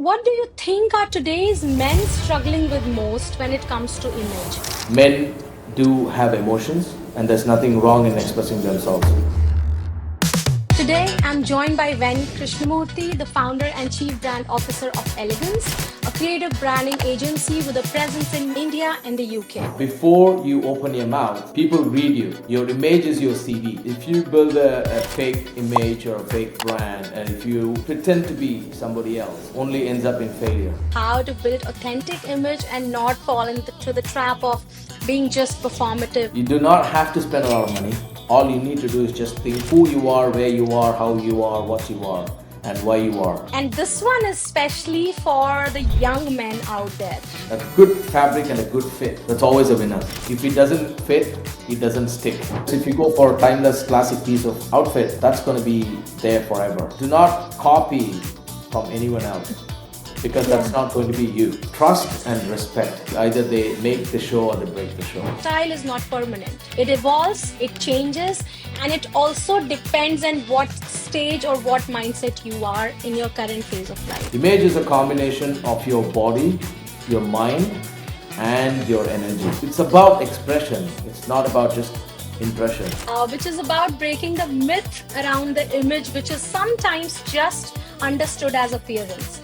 What do you think are today's men struggling with most when it comes to image? Men do have emotions, and there's nothing wrong in expressing themselves. Today, I'm joined by Ven Krishnamoorthy, the founder and chief brand officer of Elegans, a creative branding agency with a presence in India and the UK. Before you open your mouth, people read you. Your image is your CD. If you build a fake image or a fake brand, and if you pretend to be somebody else, only ends up in failure. How to build authentic image and not fall into the trap of being just performative. You do not have to spend a lot of money. All you need to do is just think who you are, where you are, how you are, what you are, and why you are. And this one is especially for the young men out there. A good fabric and a good fit, that's always a winner. If it doesn't fit, it doesn't stick. So if you go for a timeless classic piece of outfit, that's going to be there forever. Do not copy from anyone else, because that's not going to be you. Trust and respect. Either they make the show or they break the show. Style is not permanent. It evolves, it changes, and it also depends on what stage or what mindset you are in your current phase of life. Image is a combination of your body, your mind, and your energy. It's about expression. It's not about just impression. Which is about breaking the myth around the image, which is sometimes just understood as appearance.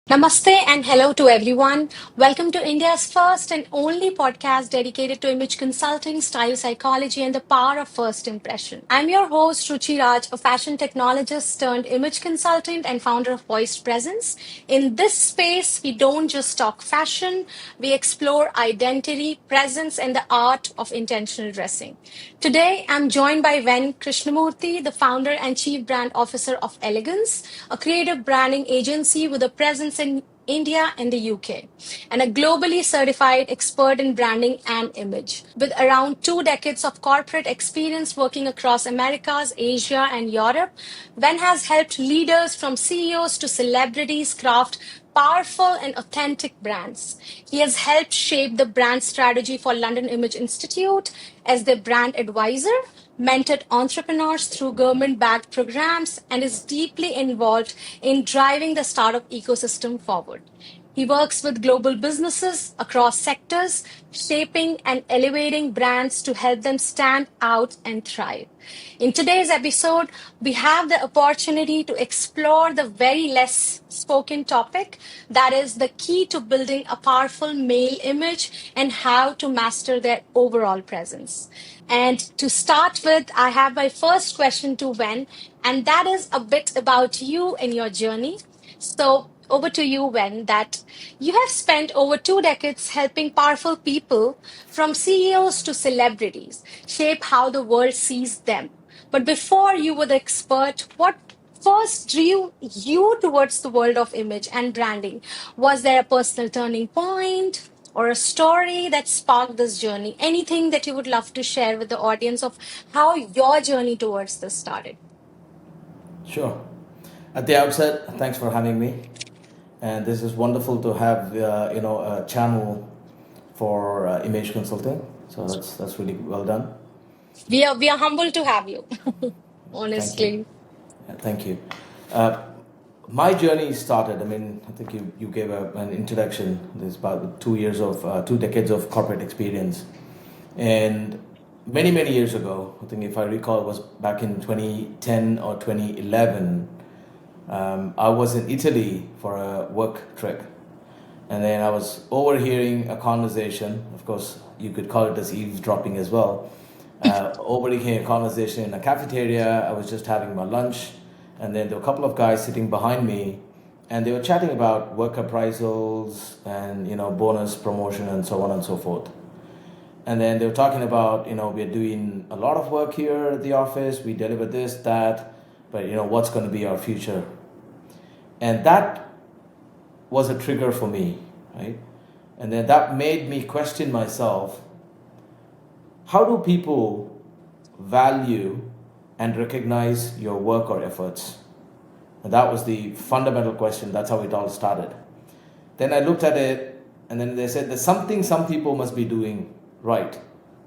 Namaste and hello to everyone. Welcome to India's first and only podcast dedicated to image consulting, style psychology, and the power of first impression. I'm your host, Ruchi Raj, a fashion technologist turned image consultant and founder of Voiced Presence. In this space, we don't just talk fashion, we explore identity, presence, and the art of intentional dressing. Today, I'm joined by Ven Krishnamoorthy, the founder and chief brand officer of Elegans, a creative branding agency with a presence in India and the UK, and a globally certified expert in branding and image. With around 2 decades of corporate experience working across Americas, Asia, and Europe, Ven has helped leaders from CEOs to celebrities craft powerful and authentic brands. He has helped shape the brand strategy for London Image Institute as their brand advisor, mentored entrepreneurs through government-backed programs, and is deeply involved in driving the startup ecosystem forward. He works with global businesses across sectors, shaping and elevating brands to help them stand out and thrive. In today's episode, we have the opportunity to explore the very less spoken topic, that is the key to building a powerful male image and how to master their overall presence. And to start with, I have my first question to Ven, and that is a bit about you and your journey. So, over to you, Ven, that you have spent over 2 decades helping powerful people, from CEOs to celebrities, shape how the world sees them. But before you were the expert, what first drew you towards the world of image and branding? Was there a personal turning point or a story that sparked this journey? Anything that you would love to share with the audience of how your journey towards this started? Sure. At the outset, thanks for having me. And this is wonderful to have a channel for image consulting. So that's really well done. We are humbled to have you, Thank you. honestly. Yeah, thank you. Uh, my journey started. I mean, I think you gave an introduction. There's about 2 years of 2 decades of corporate experience, and many years ago. I think if I recall, it was back in 2010 or 2011. I was in Italy for a work trip, and then I was overhearing a conversation. Of course, you could call it as eavesdropping as well. Overhearing a conversation in a cafeteria. I was just having my lunch, and then there were a couple of guys sitting behind me, and they were chatting about work appraisals and bonus promotion and so on and so forth. And then they were talking about we're doing a lot of work here at the office. We deliver this, that, but what's going to be our future? And that was a trigger for me, right? And then that made me question myself, how do people value and recognize your work or efforts? And that was the fundamental question. That's how it all started. Then I looked at it, and then they said there's something some people must be doing right,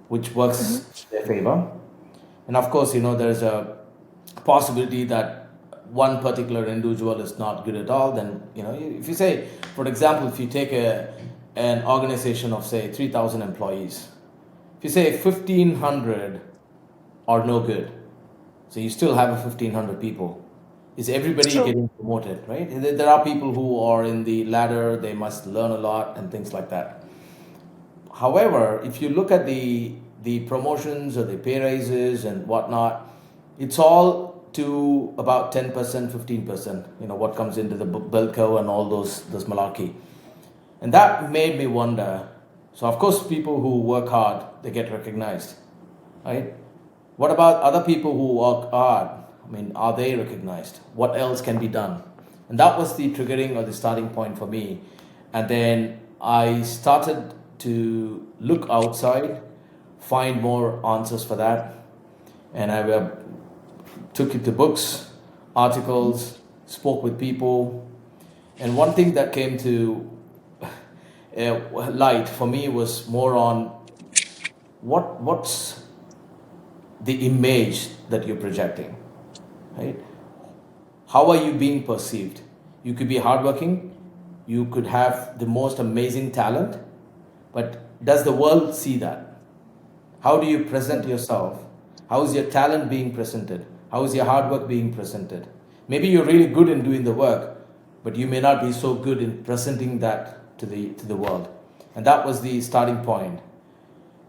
which works in their favor. And of course, there's a possibility that one particular individual is not good at all, then if you say, for example, if you take an organization of say 3,000 employees, if you say 1,500 are no good, so you still have a 1,500 people. Is everybody True. getting promoted, right? There are people who are in the ladder, they must learn a lot and things like that. However, if you look at the promotions or the pay raises and whatnot, it's all to about 10%, 15%, what comes into the bell curve and all those malarkey. And that made me wonder. So, of course, people who work hard, they get recognized, right? What about other people who work hard? I mean, are they recognized? What else can be done? And that was the triggering or the starting point for me. And then I started to look outside, find more answers for that. And I took it to books, articles, spoke with people. And one thing that came to light for me was more on what's the image that you're projecting, right? How are you being perceived? You could be hardworking, you could have the most amazing talent, but does the world see that? How do you present yourself? How is your talent being presented? How is your hard work being presented? Maybe you're really good in doing the work, but you may not be so good in presenting that to the world. And that was the starting point.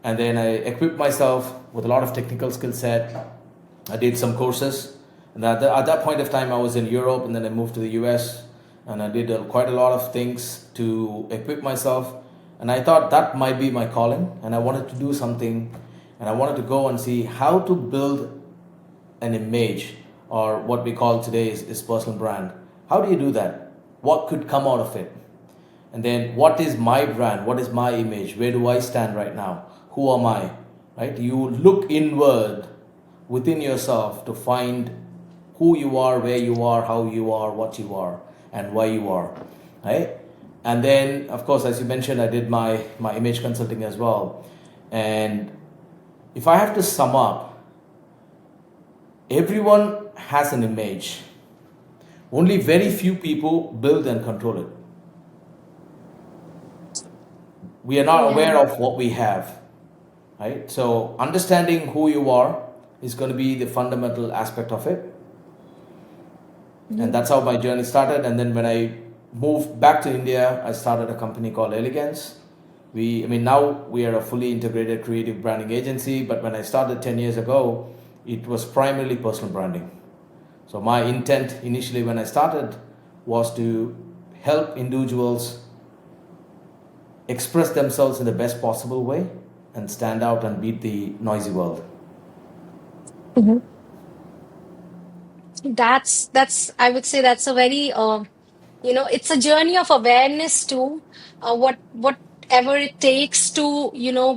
And then I equipped myself with a lot of technical skill set. I did some courses, and at that point of time, I was in Europe, and then I moved to the US, and I did quite a lot of things to equip myself. And I thought that might be my calling, and I wanted to do something, and I wanted to go and see how to build an image, or what we call today is personal brand. How do you do that? What could come out of it? And then what is my brand? What is my image? Where do I stand right now? Who am I? Right? You look inward within yourself to find who you are, where you are, how you are, what you are, and why you are. Right? And then, of course, as you mentioned, I did my image consulting as well. And if I have to sum up, everyone has an image. Only very few people build and control it. We are not Yeah. aware of what we have, right? So understanding who you are is going to be the fundamental aspect of it. And Mhm. that's how my journey started. And then when I moved back to India, I started a company called Elegans. Now we are a fully integrated creative branding agency, but when I started 10 years ago, it was primarily personal branding. So my intent initially when I started was to help individuals express themselves in the best possible way and stand out and beat the noisy world. Mhm. That's I would say that's a very it's a journey of awareness too. Whatever it takes to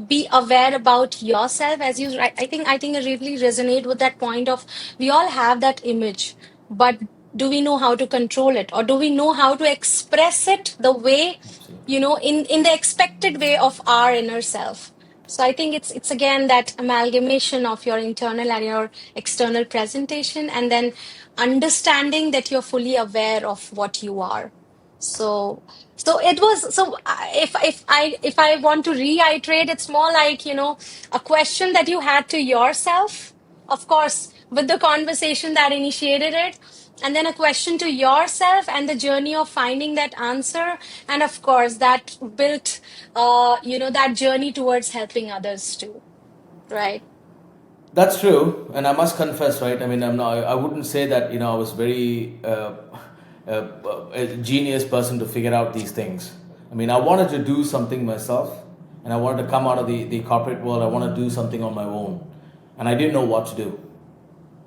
be aware about yourself, as you right. I think I really resonate with that point of we all have that image, but do we know how to control it, or do we know how to express it the way Absolutely. in the expected way of our inner self? So I think it's again that amalgamation of your internal and your external presentation, and then understanding that you're fully aware of what you are. So it was if I want to reiterate, it's more like a question that you had to yourself, of course, with the conversation that initiated it, and then a question to yourself and the journey of finding that answer, and of course that built that journey towards helping others too, right? That's true, and I must confess, right? I'm not. I wouldn't say that I was very a genius person to figure out these things. I wanted to do something myself, and I wanted to come out of the corporate world. I want to do something on my own, and I didn't know what to do.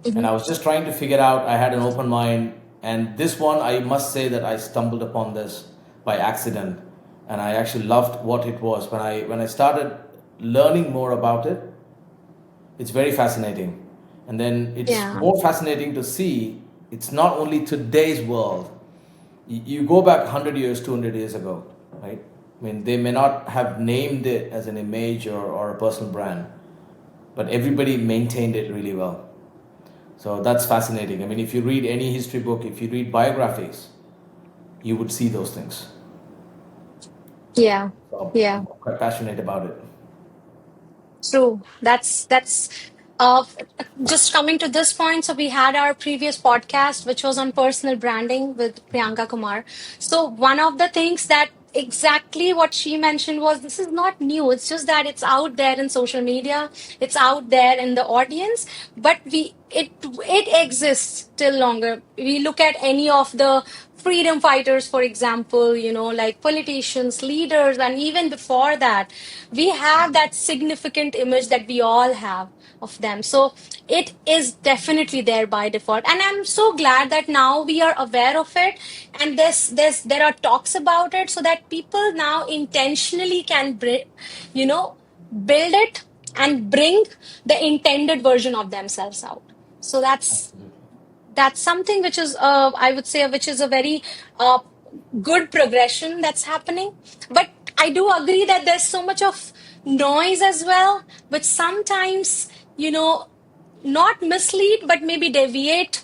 And Hmm. I was just trying to figure out. I had an open mind, and this one, I must say that I stumbled upon this by accident, and I actually loved what it was. When I started learning more about it, it's very fascinating. And then it's Yeah. more fascinating to see it's not only today's world. You go back 100 years, 200 years ago, right? They may not have named it as an image or a personal brand, but everybody maintained it really well. So that's fascinating. I mean, if you read any history book, if you read biographies, you would see those things. Yeah. So I'm Yeah. quite passionate about it. True. That's uh just coming to this point. So we had our previous podcast, which was on personal branding with Priyanka Kumar. So one of the things that exactly what she mentioned was this is not new. It's just that it's out there in social media, it's out there in the audience, but it exists still longer. We look at any of the freedom fighters, for example, like politicians, leaders, and even before that, we have that significant image that we all have of them. So it is definitely there by default. And I'm so glad that now we are aware of it, and there are talks about it so that people now intentionally can you know, build it and bring the intended version of themselves out. So that's something which is I would say which is a very uh, good progression that's happening. But I do agree that there's so much of noise as well, which sometimes, you know not mislead but maybe deviate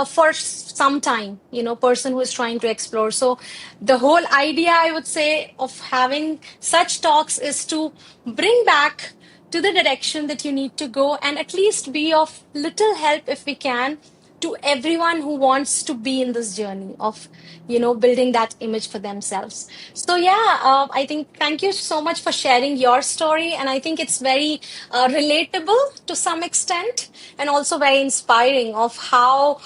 for some time, person who is trying to explore. So the whole idea, I would say, of having such talks is to bring back to the direction that you need to go, and at least be of little help if we can to everyone who wants to be in this journey of building that image for themselves. So yeah, I think thank you so much for sharing your story, and I think it's very relatable to some extent, and also very inspiring of how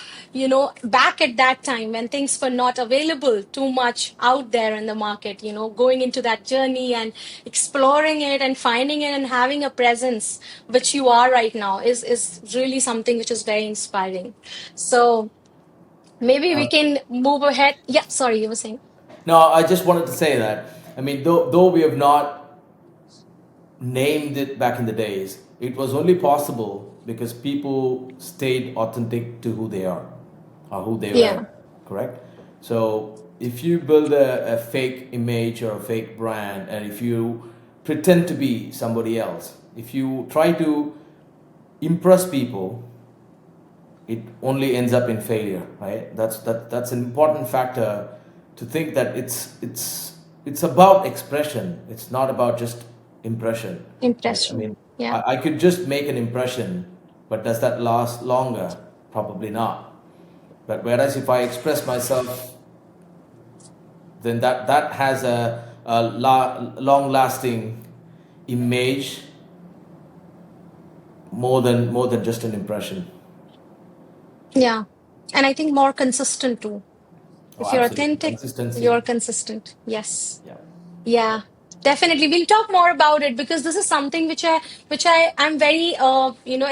back at that time when things were not available too much out there in the market, going into that journey and exploring it and finding it and having a presence which you are right now is really something which is very inspiring. So maybe we can move ahead. Yeah, sorry, you were saying. No, I just wanted to say that. I mean, though we have not named it back in the days, it was only possible because people stayed authentic to who they are or who they were, Yeah, correct? So if you build a fake image or a fake brand, and if you pretend to be somebody else, if you try to impress people, it only ends up in failure, right? That's an important factor to think that it's about expression. It's not about just impression, right? I impression. mean, Yeah, I could just make an impression, but does that last longer? Probably not. But whereas if I express myself, then that has a long lasting image more than just an impression. yeah. And I think more consistent too. Oh, If you're absolutely, authentic, you're consistency. consistent. Yes. Yeah. Yeah, definitely. We'll talk more about it because this is something which I am very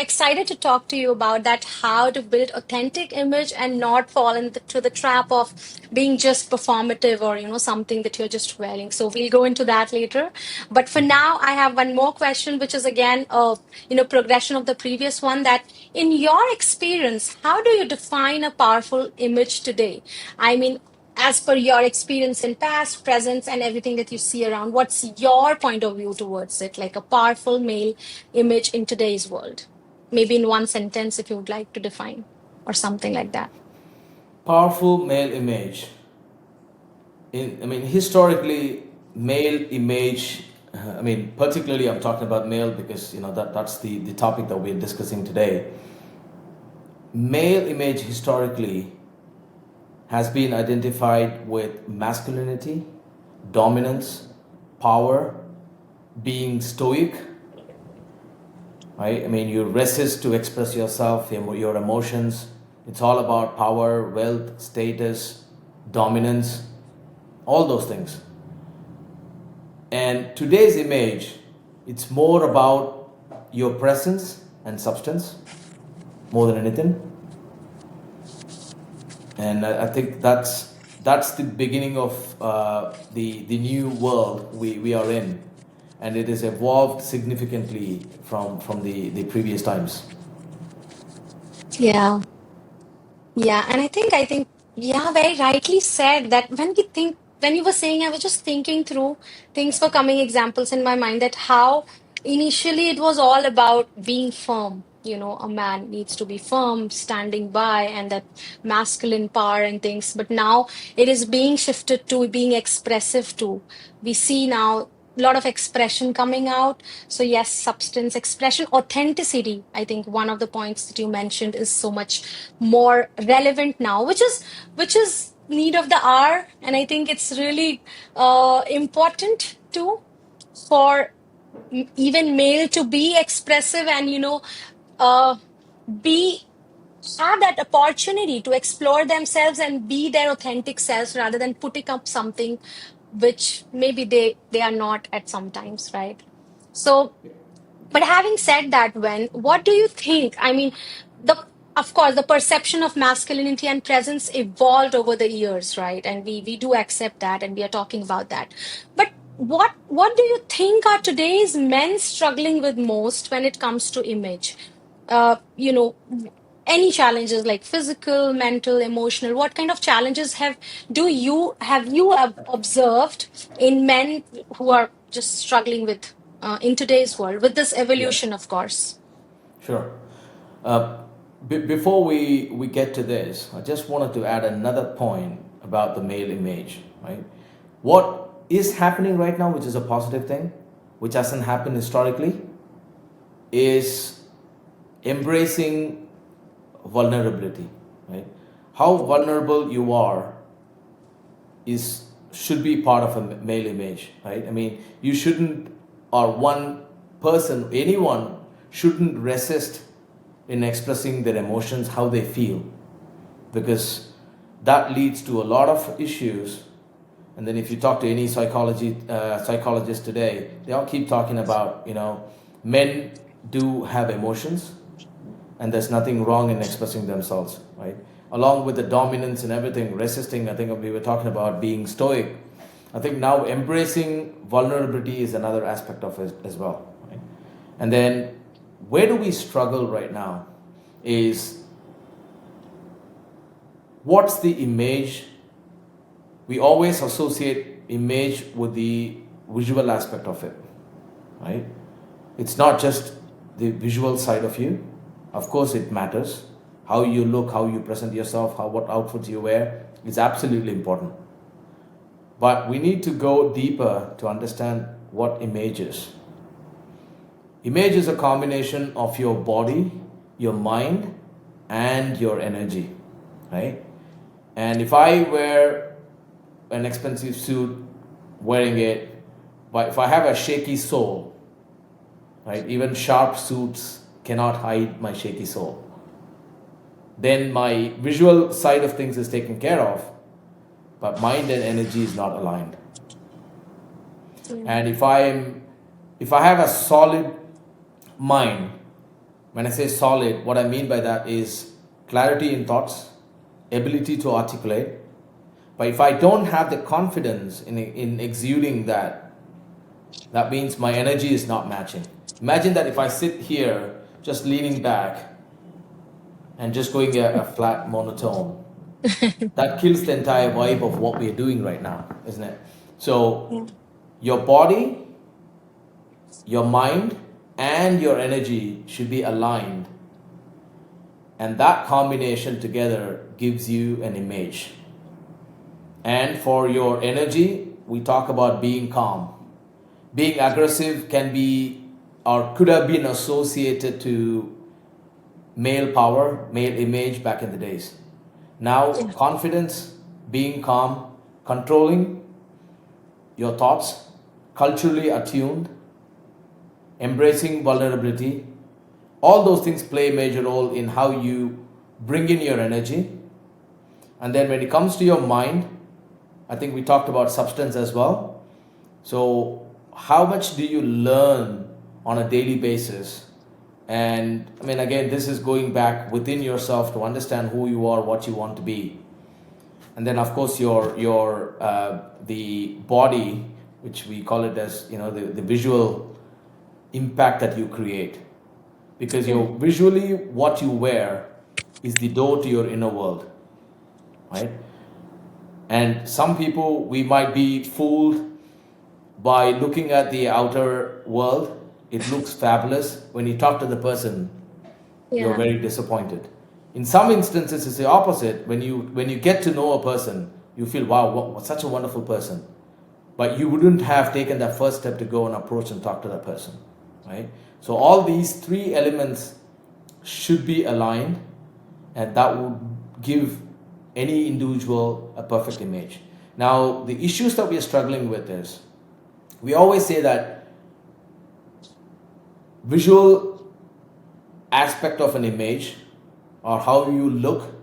excited to talk to you about, that how to build authentic image and not fall into the trap of being just performative or something that you're just wearing. So we'll go into that later. But for now, I have one more question, which is again progression of the previous one. That in your experience, how do you define a powerful image today? I mean, as per your experience in past, present, and everything that you see around, what's your point of view towards it? Like a powerful male image in today's world. Maybe in one sentence, if you would like to define, or something like that. Powerful male image. I mean, historically, male image. I mean, particularly, I'm talking about male because that's the topic that we're discussing today. Male image historically has been identified with masculinity, dominance, power, being stoic, right? I mean, you resist to express yourself, your emotions. It's all about power, wealth, status, dominance, all those things. And today's image, it's more about your presence and substance more than anything. And I think that's the beginning of the new world we are in, and it has evolved significantly from the previous times. Yeah, yeah, and I think, yeah, very rightly said that when you were saying, I was just thinking through things for coming examples in my mind, that how initially it was all about being firm, a man needs to be firm, standing by, and that masculine power and things. But now it is being shifted to being expressive too. We see now a lot of expression coming out. So yes, substance, expression, authenticity. I think one of the points that you mentioned is so much more relevant now, which is need of the hour, and I think it's really important too for even male to be expressive and uh, be have that opportunity to explore themselves and be their authentic selves rather than putting up something which maybe they are not at some times, right? So but having said that, what do you think? I mean, the of course the perception of masculinity and presence evolved over the years, right? And we do accept that, and we are talking about that. But what do you think are today's men struggling with most when it comes to image? Uh, you know, any challenges like physical, mental, emotional. What kind of challenges have you observed in men who are just struggling with in today's world with this Yeah, evolution, of course. sure. Uh, Before we get to this, I just wanted to add another point about the male image, right? What is happening right now, which is a positive thing, which hasn't happened historically, is embracing vulnerability, right? How vulnerable you are is should be part of a male image, right? I mean, you shouldn't, or one person, anyone shouldn't resist in expressing their emotions, how they feel, because that leads to a lot of issues. And then if you talk to any psychologist today, they all keep talking about, men do have emotions, and there's nothing wrong in expressing themselves, right? Along with the dominance and everything, resisting, I think we were talking about being stoic. I think now embracing vulnerability is another aspect of it as well, right? And then where do we struggle right now is what's the image? We always associate image with the visual aspect of it, right? It's not just the visual side of you. Of course, it matters. How you look, how you present yourself, what outfits you wear is absolutely important. But we need to go deeper to understand what image is. Image is a combination of your body, your mind, and your energy, right? And if I wear an expensive suit, wearing it, but if I have a shaky soul, right? Even sharp suits cannot hide my shaky soul. Then my visual side of things is taken care of, but mind and energy is not aligned. Yeah. And if I have a solid mind, when I say solid, what I mean by that is clarity in thoughts, ability to articulate. But if I don't have the confidence in exuding that, that means my energy is not matching. Imagine that if I sit here just leaning back and just going a flat monotone, that kills the entire vibe of what we're doing right now, isn't it? So, Yeah. your body, your mind, and your energy should be aligned, and that combination together gives you an image. And for your energy, we talk about being calm. Being aggressive can be or could have been associated to male power, male image back in the days. Now, Yeah. confidence, being calm, controlling your thoughts, culturally attuned, embracing vulnerability, all those things play a major role in how you bring in your energy. And then when it comes to your mind, I think we talked about substance as well. So, how much do you learn on a daily basis? And I mean, again, this is going back within yourself to understand who you are, what you want to be, and then of course your the body, which we call it as the visual impact that you create, because Yeah. your visually what you wear is the door to your inner world, right? And some people, we might be fooled by looking at the outer world. It looks fabulous. When you talk to the person, you're Yeah. very disappointed. In some instances, it's the opposite. When you get to know a person, you feel, wow, what such a wonderful person. But you wouldn't have taken that first step to go and approach and talk to that person, right? So all these three elements should be aligned, and that would give any individual a perfect image. Now, the issues that we are struggling with is, we always say that visual aspect of an image or how you look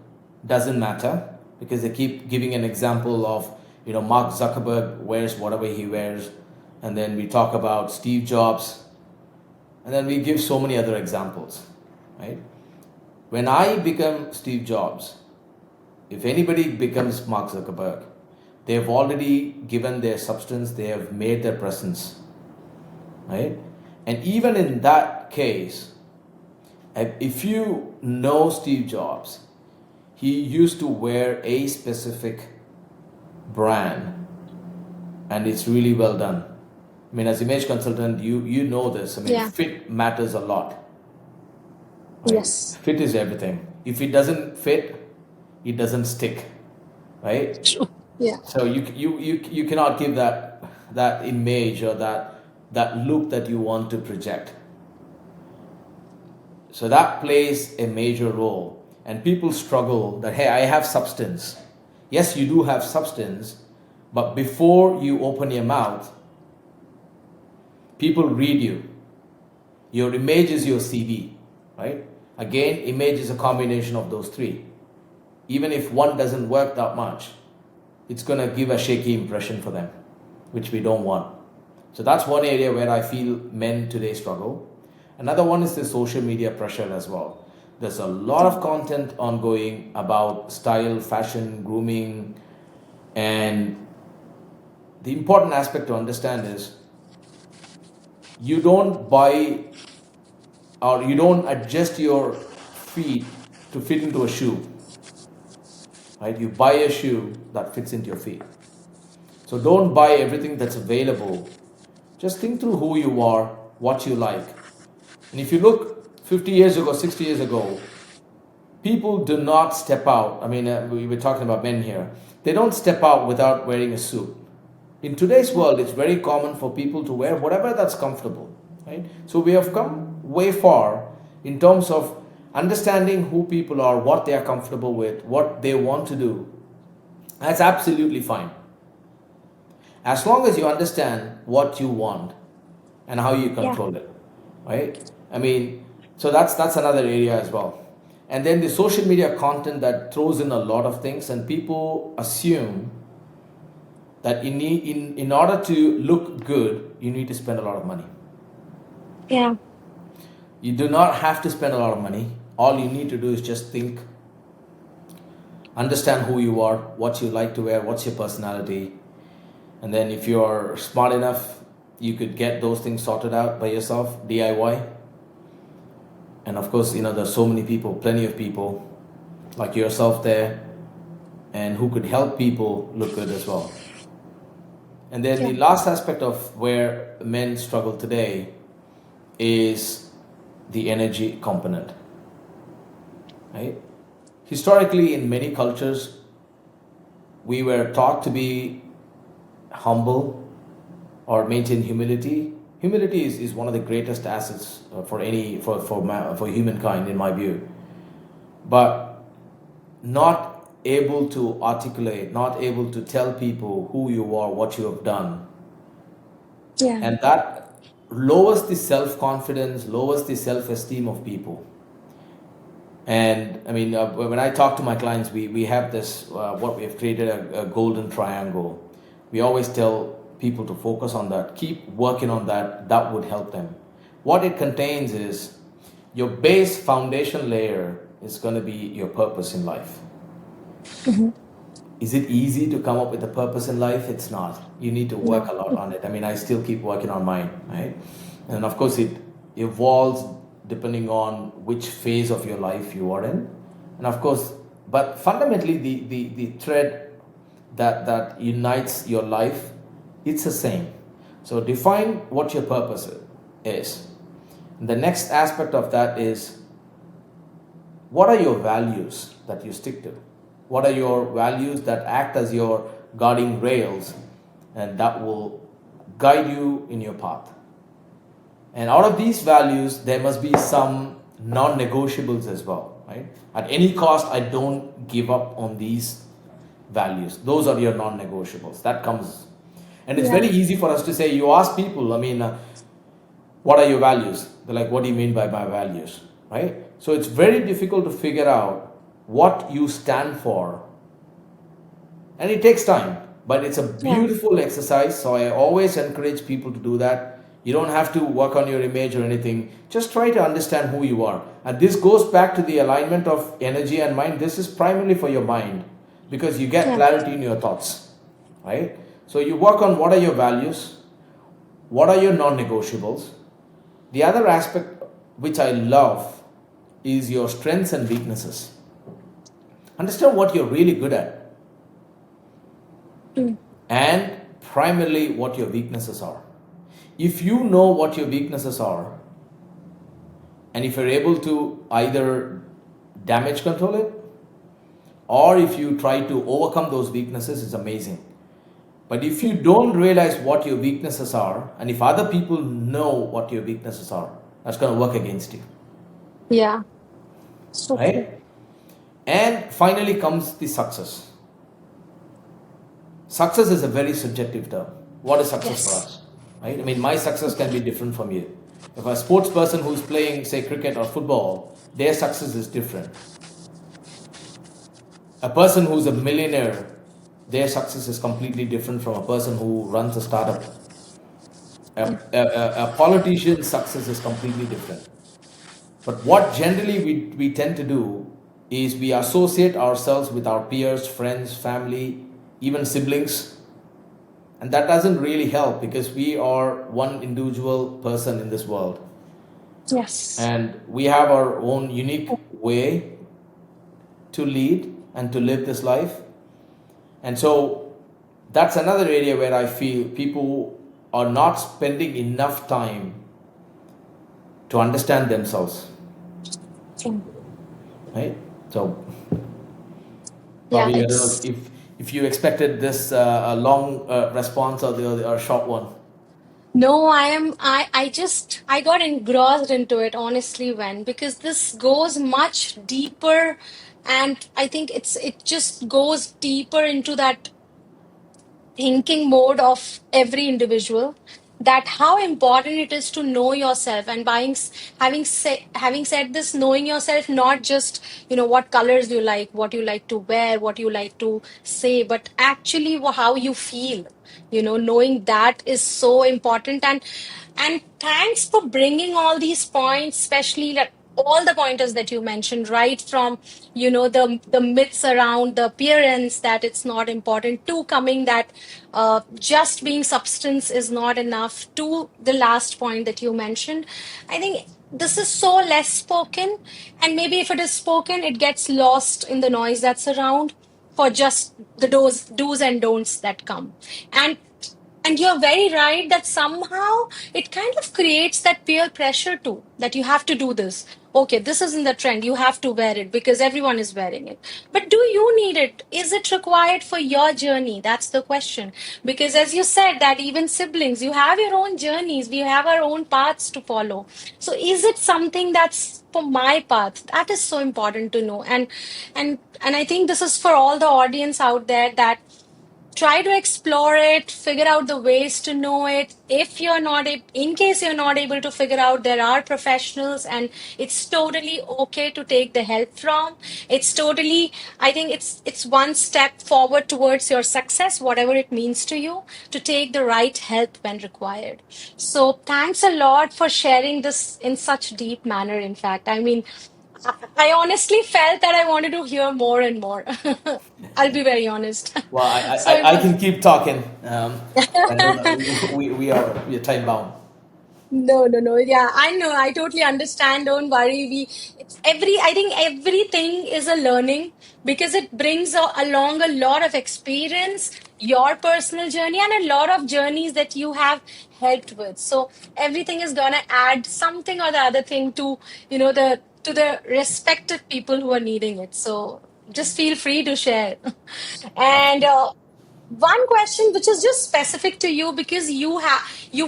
doesn't matter, because they keep giving an example of, Mark Zuckerberg wears whatever he wears, and then we talk about Steve Jobs, and then we give so many other examples, right? When I become Steve Jobs, if anybody becomes Mark Zuckerberg, they have already given their substance, they have made their presence, right? And even in that case, if you know Steve Jobs, he used to wear a specific brand, and it's really well done. I mean, as image consultant, you know this. I mean, Yeah. fit matters a lot, right? Yes. Fit is everything. If it doesn't fit, it doesn't stick, right? True. Yeah. So you cannot give that image or that look that you want to project. So that plays a major role. And people struggle that, hey, I have substance. Yes, you do have substance, but before you open your mouth, people read you. Your image is your CV, right? Again, image is a combination of those three. Even if one doesn't work that much, it's going to give a shaky impression for them, which we don't want. So that's one area where I feel men today struggle. Another one is the social media pressure as well. There's a lot of content ongoing about style, fashion, grooming, and the important aspect to understand is, you don't buy or you don't adjust your feet to fit into a shoe, right? You buy a shoe that fits into your feet. So don't buy everything that's available. Just think through who you are, what you like. And if you look 50 years ago, 60 years ago, people do not step out. I mean, we were talking about men here. They don't step out without wearing a suit. In today's world, it's very common for people to wear whatever that's comfortable, right? So we have come way far in terms of understanding who people are, what they are comfortable with, what they want to do. That's absolutely fine. As long as you understand what you want and how you Yeah. control it, right? I mean, so that's another area as well. And then the social media content that throws in a lot of things, and people assume that in order to look good, you need to spend a lot of money. Yeah. You do not have to spend a lot of money. All you need to do is just think, understand who you are, what you like to wear, what's your personality, and then if you're smart enough, you could get those things sorted out by yourself, DIY. And of course, there's so many people, plenty of people like yourself there, and who could help people look good as well. And then Yeah. the last aspect of where men struggle today is the energy component, right? Historically, in many cultures, we were taught to be humble or maintain humility. Humility is one of the greatest assets for humankind, in my view. But not able to articulate, not able to tell people who you are, what you have done, Yeah. and that lowers the self confidence, lowers the self esteem of people. And I mean, when I talk to my clients, we have this, what we have created, a golden triangle. We always tell people to focus on that, keep working on that, that would help them. What it contains is, your base foundation layer is going to be your purpose in life. Is it easy to come up with a purpose in life? It's not. You need to work No. a lot on it. I mean, I still keep working on mine, right? And of course, it evolves depending on which phase of your life you are in. And of course, but fundamentally, the thread that unites your life, it's the same. So define what your purpose is. The next aspect of that is, what are your values that you stick to? What are your values that act as your guiding rails and that will guide you in your path? And out of these values, there must be some non negotiables as well, right? At any cost, I don't give up on these values. Those are your non negotiables. That comes. And it's very Yeah. easy for us to say, you ask people, what are your values? They're like, what do you mean by my values? Right? So it's very difficult to figure out what you stand for. And it takes time, but it's a Yeah. beautiful exercise. So I always encourage people to do that. You don't have to work on your image or anything. Just try to understand who you are. And this goes back to the alignment of energy and mind. This is primarily for your mind because you get Yeah. clarity in your thoughts, right? So you work on what are your values, what are your non negotiables. The other aspect which I love is your strengths and weaknesses. Understand what you're really good at Mm. and primarily what your weaknesses are. If you know what your weaknesses are, and if you're able to either damage control it, or if you try to overcome those weaknesses, it's amazing. But if you don't realize what your weaknesses are, and if other people know what your weaknesses are, that's going to work against you, Yeah. So true. right? And finally comes the success. Success is a very subjective term. What is success for Yes. us? Right? I mean, my success can be different from you. If a sports person who's playing, say, cricket or football, their success is different. A person who's a millionaire, their success is completely different from a person who runs a startup. A politician's success is completely different. But what generally we tend to do is we associate ourselves with our peers, friends, family, even siblings. And that doesn't really help because we are one individual person in this world. Yes. And we have our own unique way to lead and to live this life. And so that's another area where I feel people are not spending enough time to understand themselves, True. right? So Yeah. probably I don't know It's if you expected this a long response or a short one. No, I got engrossed into it honestly when because this goes much deeper, and I think it just goes deeper into that thinking mode of every individual, that how important it is to know yourself. And having said this, knowing yourself, not just what colors you like, what you like to wear, what you like to say, but actually how you feel. Knowing that is so important. And thanks for bringing all these points, especially like all the pointers that you mentioned, right from the myths around the appearance, that it's not important, to coming that just being substance is not enough, to the last point that you mentioned. I think this is so less spoken, and maybe if it is spoken, it gets lost in the noise that's around, for just the do's and don'ts that come. And you're very right that somehow it kind of creates that peer pressure too, that you have to do this. Okay, this is in the trend. You have to wear it because everyone is wearing it. But do you need it? Is it required for your journey? That's the question. Because as you said, that even siblings, you have your own journeys. We have our own paths to follow. So is it something that's for my path? That is so important to know. And I think this is for all the audience out there, that try to explore it, figure out the ways to know it. If you're not in case you're not able to figure out, there are professionals, and it's totally okay to take the help from. It's totally, I think it's one step forward towards your success, whatever it means to you, to take the right help when required. So thanks a lot for sharing this in such deep manner. In fact, I mean, I honestly felt that I wanted to hear more and more. I'll be very honest. Well, So it I was can keep talking. I know that we are time bound. no, no, no. Yeah, I know. I totally understand. Don't worry. I think everything is a learning, because it brings along a lot of experience, your personal journey, and a lot of journeys that you have helped with. So everything is gonna add something or the other thing to, the to the respective people who are needing it. So just feel free to share. And one question which is just specific to you because you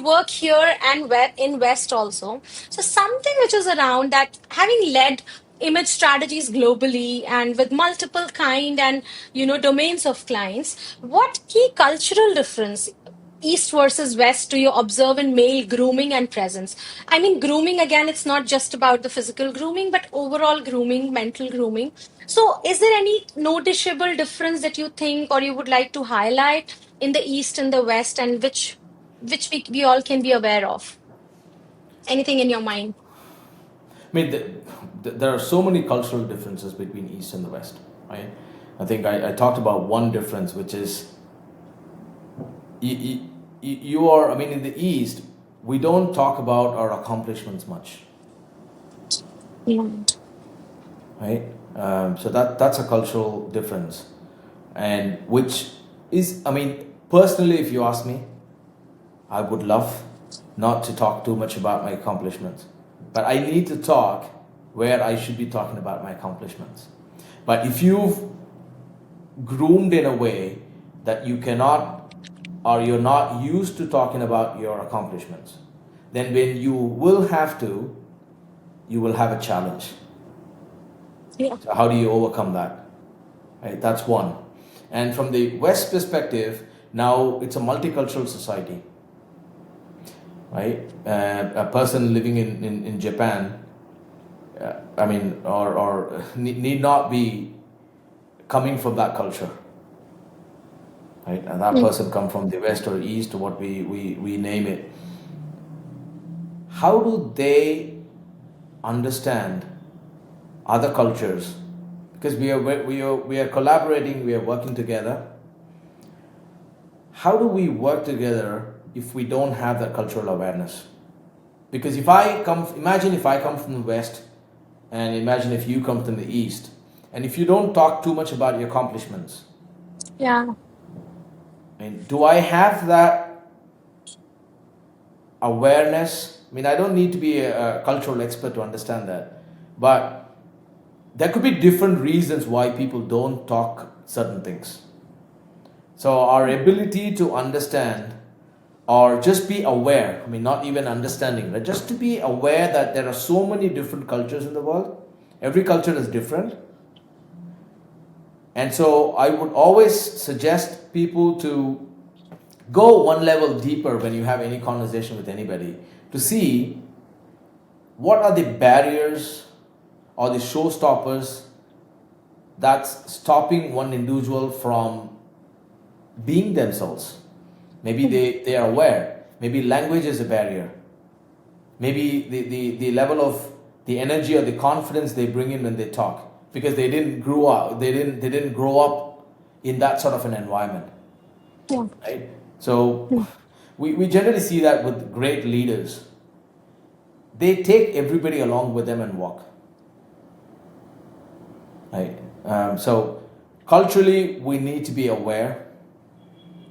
work here and in West also. So something which is around that, having led image strategies globally and with multiple kind and domains of clients, what key cultural difference, East versus West, do you observe in male grooming and presence? I mean, grooming, again, it's not just about the physical grooming, but overall grooming, mental grooming. So, is there any noticeable difference that you think or you would like to highlight in the East and the West, and which we all can be aware of? Anything in your mind? I mean, there are so many cultural differences between East and the West, right? I think I talked about one difference, which is you, you are, I mean, in the East, we don't talk about our accomplishments much, Yeah. right? So that's a cultural difference, and which is, I mean, personally, if you ask me, I would love not to talk too much about my accomplishments, but I need to talk where I should be talking about my accomplishments. But if you've groomed in a way that you cannot, or you're not used to talking about your accomplishments, then when you will have to, you will have a challenge. Yeah. So how do you overcome that? Right? That's one. And from the West perspective, now it's a multicultural society, right? A person living in Japan, I mean, or need not be coming from that culture, right? And that Mm. person come from the West or East, or what we name it. How do they understand other cultures? Because we are collaborating, we are working together. How do we work together if we don't have that cultural awareness? Because imagine if I come from the West, and imagine if you come from the East, and if you don't talk too much about your accomplishments, Yeah. and do I have that awareness? I mean, I don't need to be a cultural expert to understand that, but there could be different reasons why people don't talk certain things. So our ability to understand or just be aware, I mean, not even understanding, but just to be aware that there are so many different cultures in the world. Every culture is different. And so I would always suggest people to go one level deeper when you have any conversation with anybody, to see what are the barriers or the showstoppers that's stopping one individual from being themselves. Maybe they are aware. Maybe language is a barrier. Maybe the level of the energy or the confidence they bring in when they talk, because they didn't grow up in that sort of an environment, Yeah. right? So we generally see that with great leaders. They take everybody along with them and walk, right? So culturally, we need to be aware.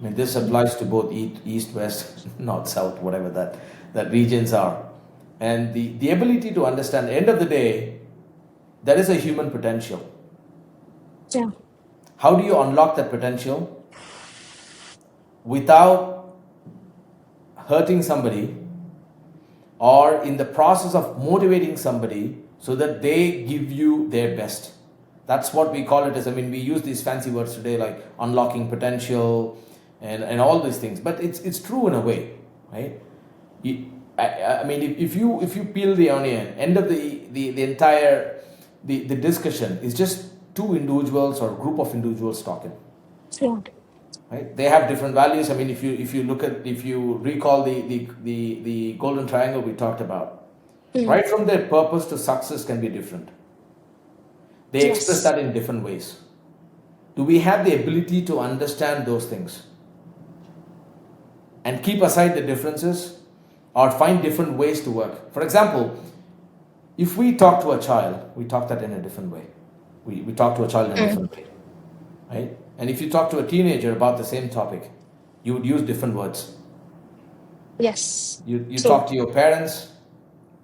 I mean, this applies to both east, west, north, south, whatever that regions are. And the ability to understand, at the end of the day, there is a human potential. Yeah. How do you unlock that potential without hurting somebody, or in the process of motivating somebody so that they give you their best? That's what we call it as, I mean, we use these fancy words today like unlocking potential and all these things, but it's true in a way, right? You, I mean, if you peel the onion, end of the entire the discussion is just two individuals or group of individuals talking, Yeah. right? They have different values. I mean, if you recall the golden triangle we talked about, Mm. right from their purpose to success can be different. They express Yes. that in different ways. Do we have the ability to understand those things and keep aside the differences, or find different ways to work? For example, if we talk to a child, we talk that in a different way. We talk to a child in a Mm. different way, right? And if you talk to a teenager about the same topic, you would use different words. Yes. You True. talk to your parents,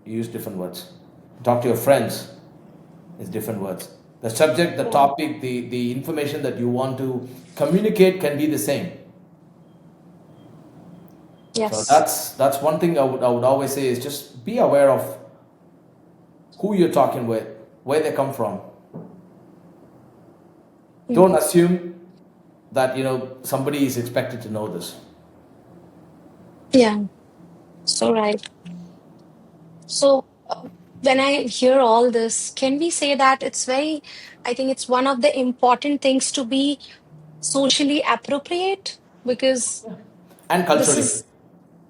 you use different words. You talk to your friends. It's different words. The subject, the Right. topic, the information that you want to communicate can be the same. So Yes. that's one thing I would always say is just be aware of who you're talking with, where they come from. Don't Mhm. assume that somebody is expected to know this. Yeah. So right. So when I hear all this, can we say that I think it's one of the important things to be socially appropriate because And this culturally. is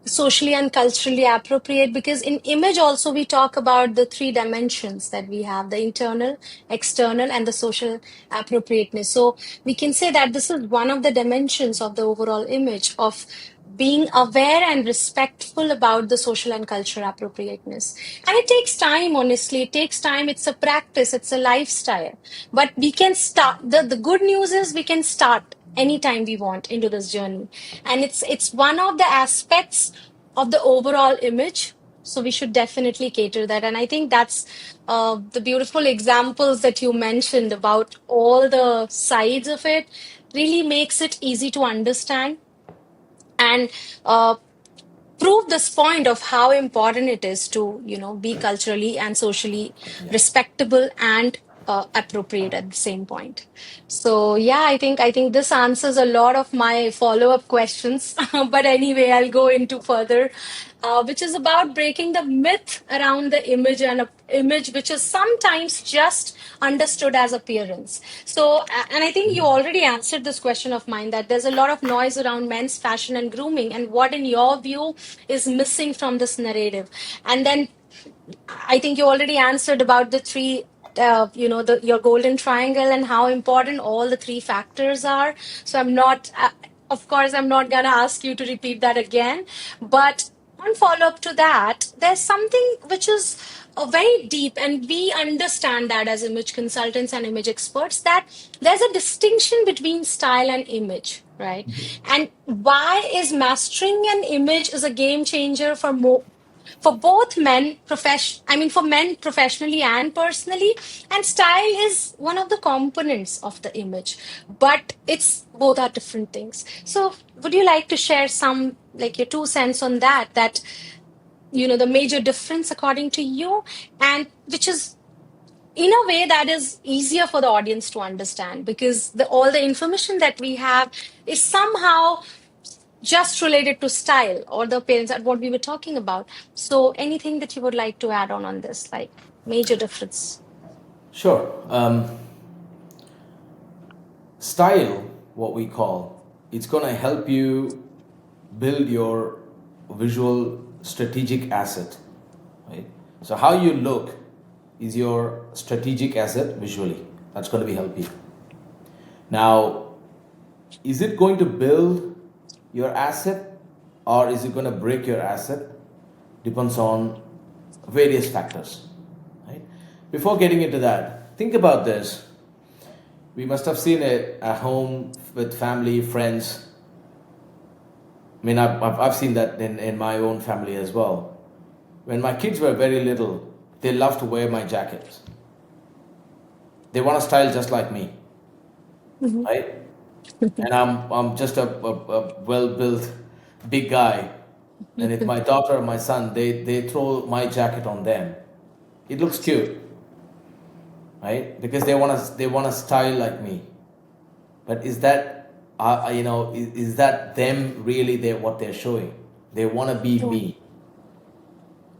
socially and culturally appropriate because in image also we talk about the three dimensions that we have, the internal, external, and the social appropriateness. So we can say that this is one of the dimensions of the overall image of being aware and respectful about the social and cultural appropriateness. And it takes time, honestly. It takes time. It's a practice, it's a lifestyle. But we can start. The good news is we can start anytime we want into this journey. And it's one of the aspects of the overall image. So we should definitely cater that. And I think that's the beautiful examples that you mentioned about all the sides of it really makes it easy to understand and uh, prove this point of how important it is to be culturally and socially Yeah. respectable and appropriate at the same point. So yeah, I think this answers a lot of my follow-up questions. But anyway, I'll go into further, which is about breaking the myth around the image and a image which is sometimes just understood as appearance. So, and I think you already answered this question of mine that there's a lot of noise around men's fashion and grooming, and what, in your view, is missing from this narrative. And then I think you already answered about the three, your golden triangle and how important all the three factors are. So of course, I'm not going to ask you to repeat that again. But one follow up to that, there's something which is very deep, and we understand that as image consultants and image experts, that there's a distinction between style and image, right? And why is mastering an image is a game changer for both for men professionally and personally. And style is one of the components of the image, but it's both are different things. So would you like to share some, like, your 2 cents on that the major difference according to you, and which is in a way that is easier for the audience to understand, because all the information that we have is somehow just related to style or the appearance and what we were talking about. So anything that you would like to add on this, like major difference? Sure. Style, what we call, it's going to help you build your visual strategic asset, right? So how you look is your strategic asset visually. That's going to be help you. Now, is it going to build your asset or is it going to break your asset? Depends on various factors, right? Before getting into that, think about this. We must have seen it at home with family, friends. I mean, I've seen that in my own family as well. When my kids were very little, they loved to wear my jackets. They want to style just like me, Mhm. right? And I'm just a well built, big guy. And if my daughter or my son, they throw my jacket on them, it looks cute, right? Because they wanna style like me. But is that is that them really what they're showing? They want to be Right. me,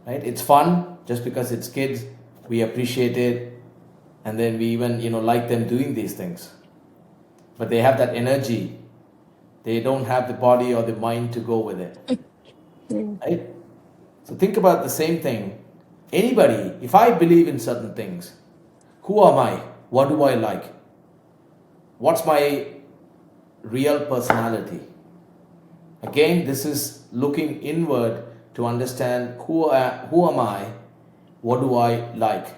right? It's fun just because it's kids. We appreciate it, and then we even like them doing these things. But they have that energy. They don't have the body or the mind to go with it, Mm. right? So think about the same thing. Anybody, if I believe in certain things, who am I? What do I like? What's my real personality? Again, this is looking inward to understand who am I, what do I like,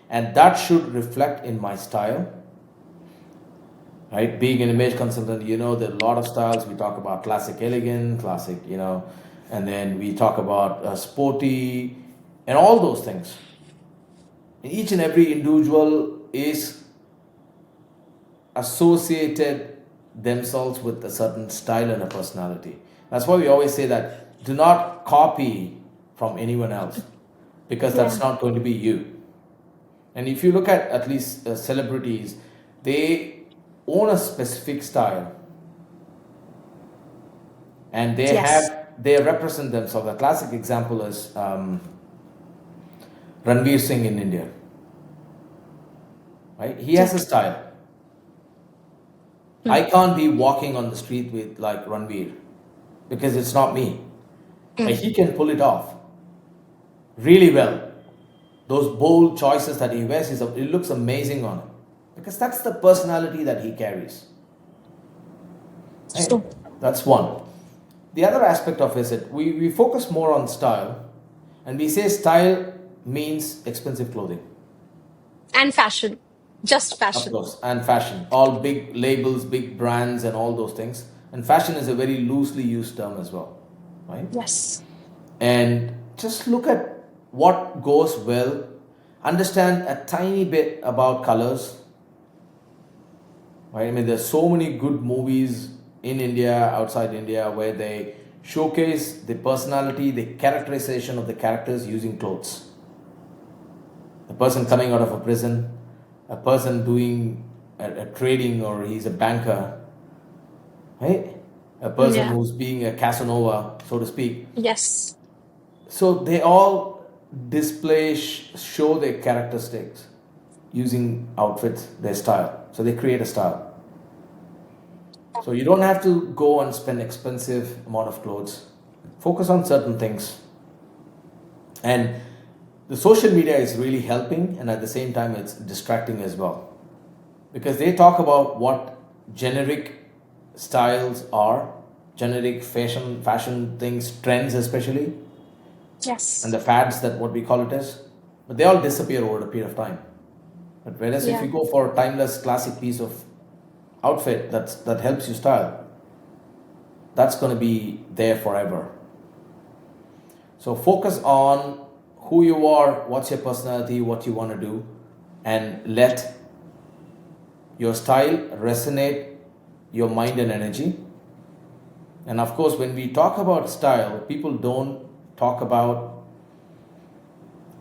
and that should reflect in my style. Right? Being an image consultant, there are a lot of styles. We talk about classic, elegant, classic, and then we talk about sporty, and all those things. Each and every individual is associated themselves with a certain style and a personality. That's why we always say that do not copy from anyone else, because that's Yeah. not going to be you. And if you look at least celebrities, they own a specific style, and Yes. they represent themselves. A classic example is Ranveer Singh in India, right? He Yeah. has a style. Mm. I can't be walking on the street with like Ranveer because it's not me. But Mm. he can pull it off really well. Those bold choices that he wears, it looks amazing on him because that's the personality that he carries. Right? True. That's one. The other aspect of it is that we focus more on style, and we say style means expensive clothing, And fashion. Just of fashion. course, and fashion. All big labels, big brands, and all those things. And fashion is a very loosely used term as well, right? Yes. And just look at what goes well, understand a tiny bit about colors, right? I mean, there's so many good movies in India, outside India, where they showcase the personality, the characterization of the characters using clothes. A person coming out of a prison, a person doing a trading, or he's a banker, right? A person Yeah. who's being a Casanova, so to speak. Yes. So they all display, show their characteristics using outfits, their style. So they create a style. So you don't have to go and spend expensive amount of clothes. Focus on certain things. And the social media is really helping, and at the same time it's distracting as well. Because they talk about what generic styles are, generic fashion things, trends especially, and Yes. the fads, that what we call it as, but they all disappear over a period of time. But whereas if Yeah. you go for a timeless classic piece of outfit that helps you style, that's going to be there forever. So focus on who you are, what's your personality, what you want to do, and let your style resonate your mind and energy. And of course, when we talk about style, people don't talk about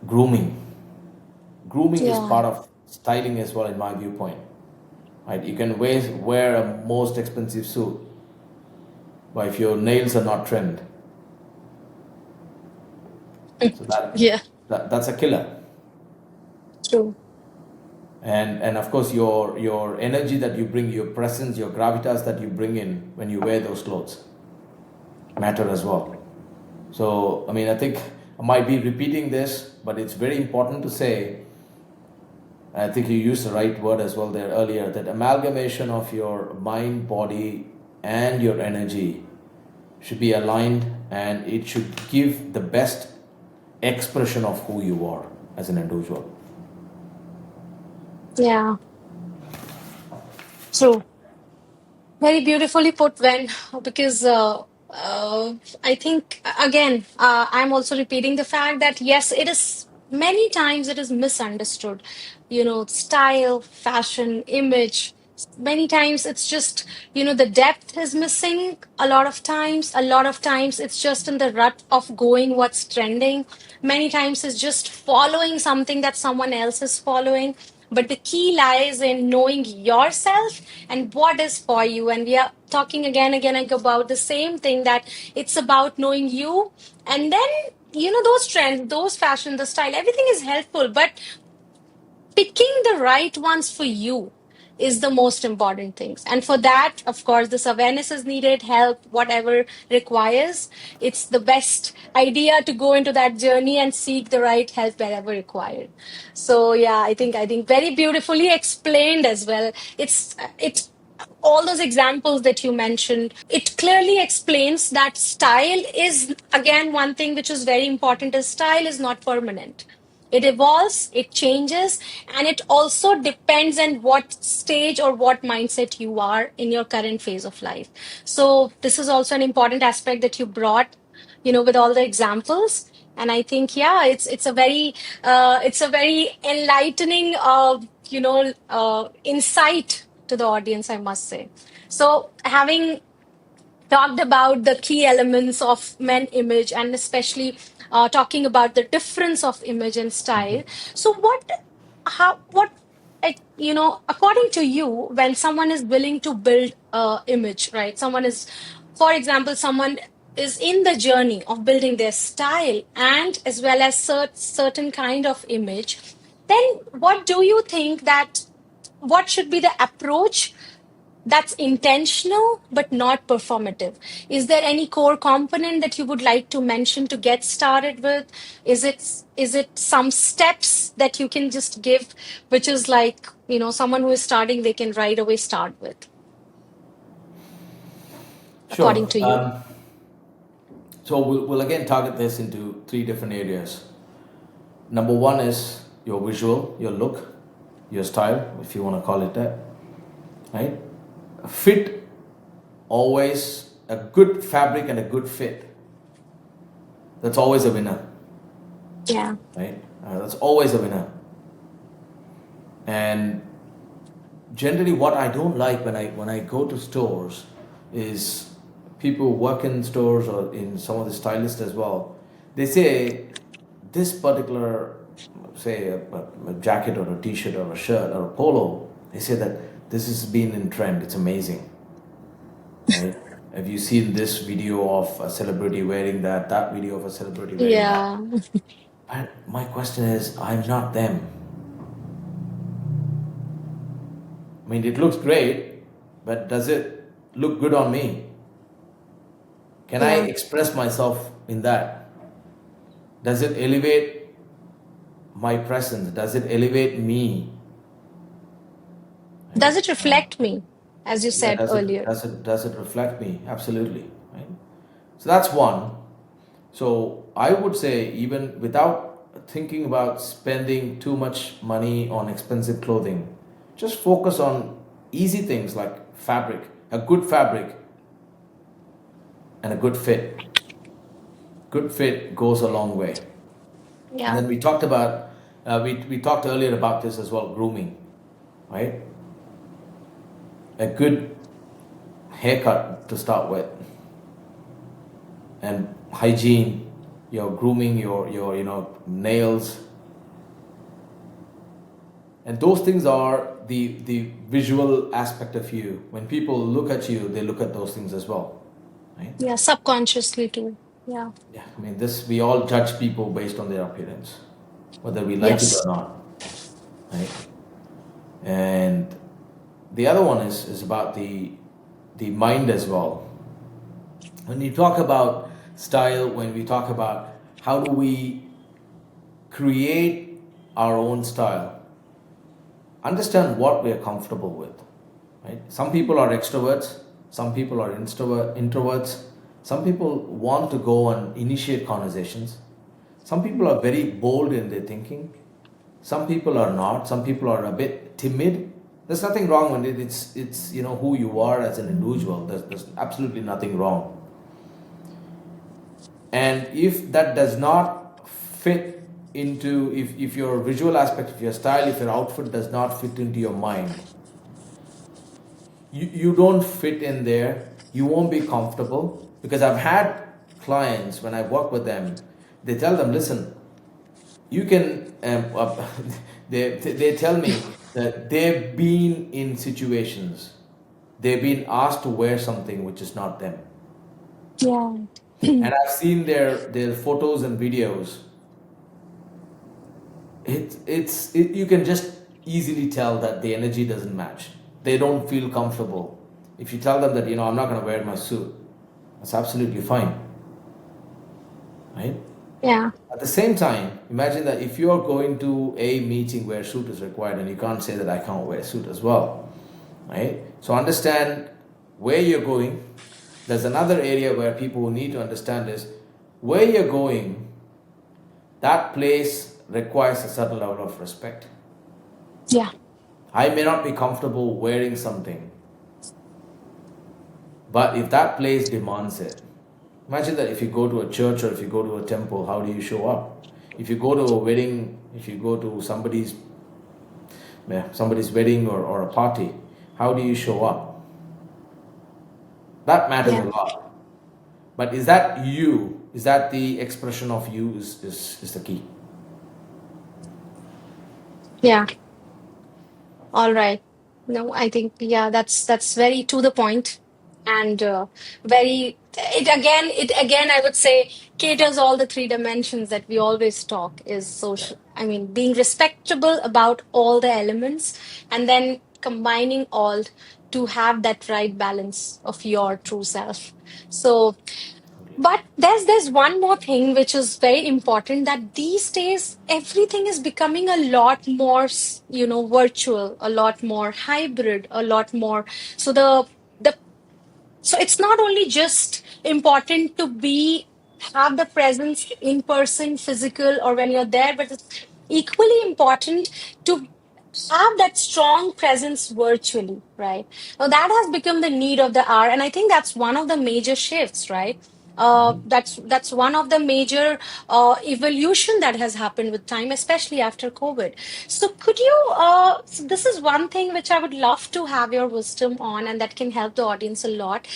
grooming. Grooming is Yeah. part of styling as well, in my viewpoint. Right? You can wear a most expensive suit, but if your nails are not trimmed, so Yeah. that's a killer. True. And of course, your energy that you bring, your presence, your gravitas that you bring in when you wear those clothes matter as well. So I mean, I think I might be repeating this, but it's very important to say, I think you used the right word as well there earlier, that amalgamation of your mind, body, and your energy should be aligned, and it should give the best expression of who you are as an individual. Yeah. True. Very beautifully put, Ven, because I think, again, I'm also repeating the fact that yes, it is many times it is misunderstood. Style, fashion, image. Many times it's just, the depth is missing a lot of times. A lot of times it's just in the rut of going what's trending. Many times it's just following something that someone else is following. But the key lies in knowing yourself and what is for you. And we are talking again about the same thing, that it's about knowing you. And then, those trends, those fashion, the style, everything is helpful. But picking the right ones for you is the most important things, and for that, of course, this awareness is needed, help, whatever requires. It's the best idea to go into that journey and seek the right help wherever required. So yeah, I think very beautifully explained as well. It's all those examples that you mentioned, it clearly explains that style is, again, one thing which is very important, is style is not permanent. It evolves, it changes, and it also depends on what stage or what mindset you are in your current phase of life. So this is also an important aspect that you brought, with all the examples. And I think, yeah, it's a very enlightening insight to the audience, I must say. So having talked about the key elements of men image, and especially talking about the difference of image and style. So according to you, when someone is willing to build image, right? Someone is, for example, someone is in the journey of building their style and as well as certain kind of image, then what do you think that what should be the approach that's intentional but not performative? Is there any core component that you would like to mention to get started with? Is it some steps that you can just give, which is like, someone who is starting, they can right away start with, according Sure. to you? So we'll again target this into three different areas. Number one is your visual, your look, your style, if you want to call it that, right? Fit, always a good fabric and a good fit. That's always a winner, Yeah. right? That's always a winner. And generally, what I don't like when I go to stores is people work in stores or in some of the stylists as well. They say this particular, say a jacket or a t-shirt or a shirt or a polo. They say that this has been in trend. It's amazing, right? Have you seen this video of a celebrity wearing that? That video of a celebrity wearing that? Yeah. And my question is, I'm not them. I mean, it looks great, but does it look good on me? Can I Yeah. express myself in that? Does it elevate my presence? Does it elevate me? Does Right? it reflect me, as you Yeah, said earlier? does it reflect me? Absolutely. Right? So that's one. So I would say, even without thinking about spending too much money on expensive clothing, just focus on easy things like fabric, a good fabric, and a good fit. Good fit goes a long way. And Yeah. then we talked about, we talked earlier about this as well, grooming, right? A good haircut to start with, and hygiene, your grooming, your nails, and those things are the visual aspect of you. When people look at you, they look at those things as well, right? Yeah. Subconsciously too. Yeah. Yeah, I mean, this we all judge people based on their appearance, whether we like it or Yes. not, right? And the other one is about the mind as well. When we talk about style, when we talk about how do we create our own style, understand what we are comfortable with, right? Some people are extroverts, some people are introverts, some people want to go and initiate conversations, some people are very bold in their thinking, some people are not, some people are a bit timid. There's nothing wrong with it. It's who you are as an individual. There's absolutely nothing wrong. And if that does not fit into, if your visual aspect, if your style, if your outfit does not fit into your mind, you don't fit in there, you won't be comfortable. Because I've had clients, when I work with them, they tell them, listen, you can they tell me that they've been in situations, they've been asked to wear something which is not them, Yeah. and I've seen their photos and videos. You can just easily tell that the energy doesn't match. They don't feel comfortable. If you tell them that, I'm not going to wear my suit, that's absolutely fine, right? Yeah. At the same time, imagine that if you're going to a meeting where suit is required, and you can't say that I can't wear suit as well, right? So understand where you're going. There's another area where people need to understand is where you're going, that place requires a certain level of respect. Yeah. I may not be comfortable wearing something, but if that place demands it, Imagine that if you go to a church or if you go to a temple, how do you show up? If you go to a wedding, if you go to somebody's, yeah, somebody's wedding or a party, how do you show up? That matters a Yeah. lot. But is that you? Is that the expression of you is the key? Yeah. All right. No, I think yeah, that's very to the point, and very it again I would say caters all the three dimensions that we always talk is Yeah. social. I mean, being respectable about all the elements, and then combining all to have that right balance of your true self. So Okay. but there's one more thing which is very important, that these days everything is becoming a lot more, virtual, a lot more hybrid, a lot more. So the so it's not only just important to be have the presence in person, physical, or when you're there, but it's equally important to have that strong presence virtually, right? Now that has become the need of the hour, and I think that's one of the major shifts, right? That's one of the major evolution that has happened with time, especially after COVID. So could you? So this is one thing which I would love to have your wisdom on, and that can help the audience a lot.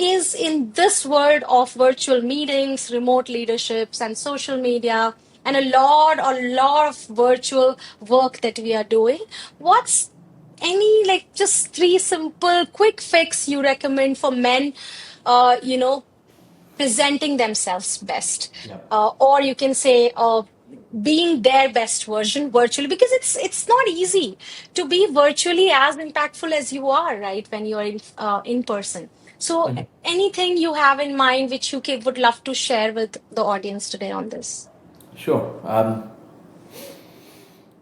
Is in this world of virtual meetings, remote leaderships, and social media, and a lot of virtual work that we are doing. What's any like just three simple quick fix you recommend for men? Presenting themselves best, Yeah. or you can say being their best version virtually, because it's not easy to be virtually as impactful as you are, right, when you're in person. So anything you have in mind which you would love to share with the audience today on this? Sure.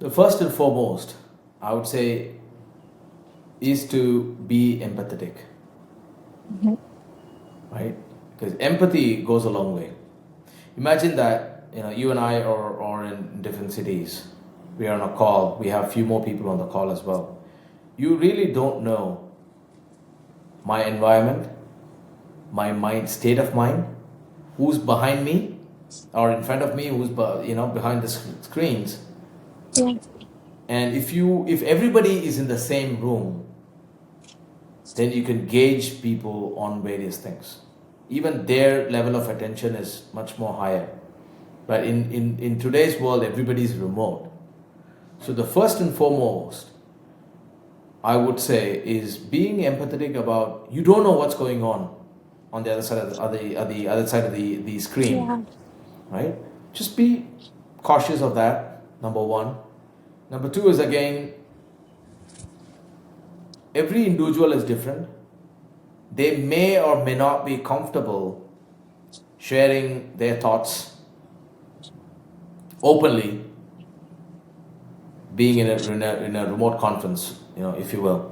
The first and foremost, I would say, is to be empathetic, Mhm. right? Because empathy goes a long way. Imagine that you and I are in different cities. We are on a call. We have a few more people on the call as well. You really don't know my environment, my mind state of mind, who's behind me or in front of me, who's behind the screens. Yeah. And if everybody is in the same room, then you can gauge people on various things. Even their level of attention is much more higher. But in today's world, everybody is remote. So the first and foremost, I would say, is being empathetic about you don't know what's going on the other side of the other side of the screen, Yeah. right? Just be cautious of that. Number one. Number two is again, every individual is different. They may or may not be comfortable sharing their thoughts openly, being in a remote conference, if you will.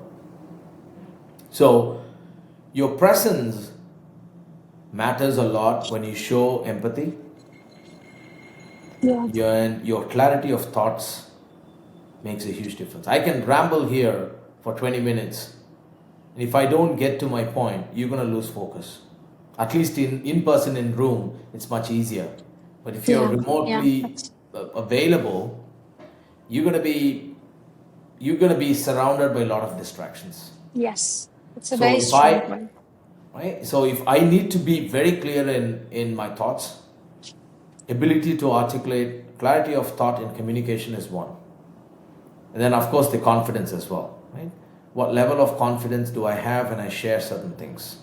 So your presence matters a lot when you show empathy. Yeah. Your clarity of thoughts makes a huge difference. I can ramble here for 20 minutes, and if I don't get to my point, you're going to lose focus. At least in person in room, it's much easier. But if you're Yeah. Yeah. remotely available, you're going to be you're going to be surrounded by a lot of distractions. Yes, it's a So very if strong I point. right, so if I need to be very clear in my thoughts, ability to articulate, clarity of thought in communication is one. And then, of course, the confidence as well, right? What level of confidence do I have when I share certain things?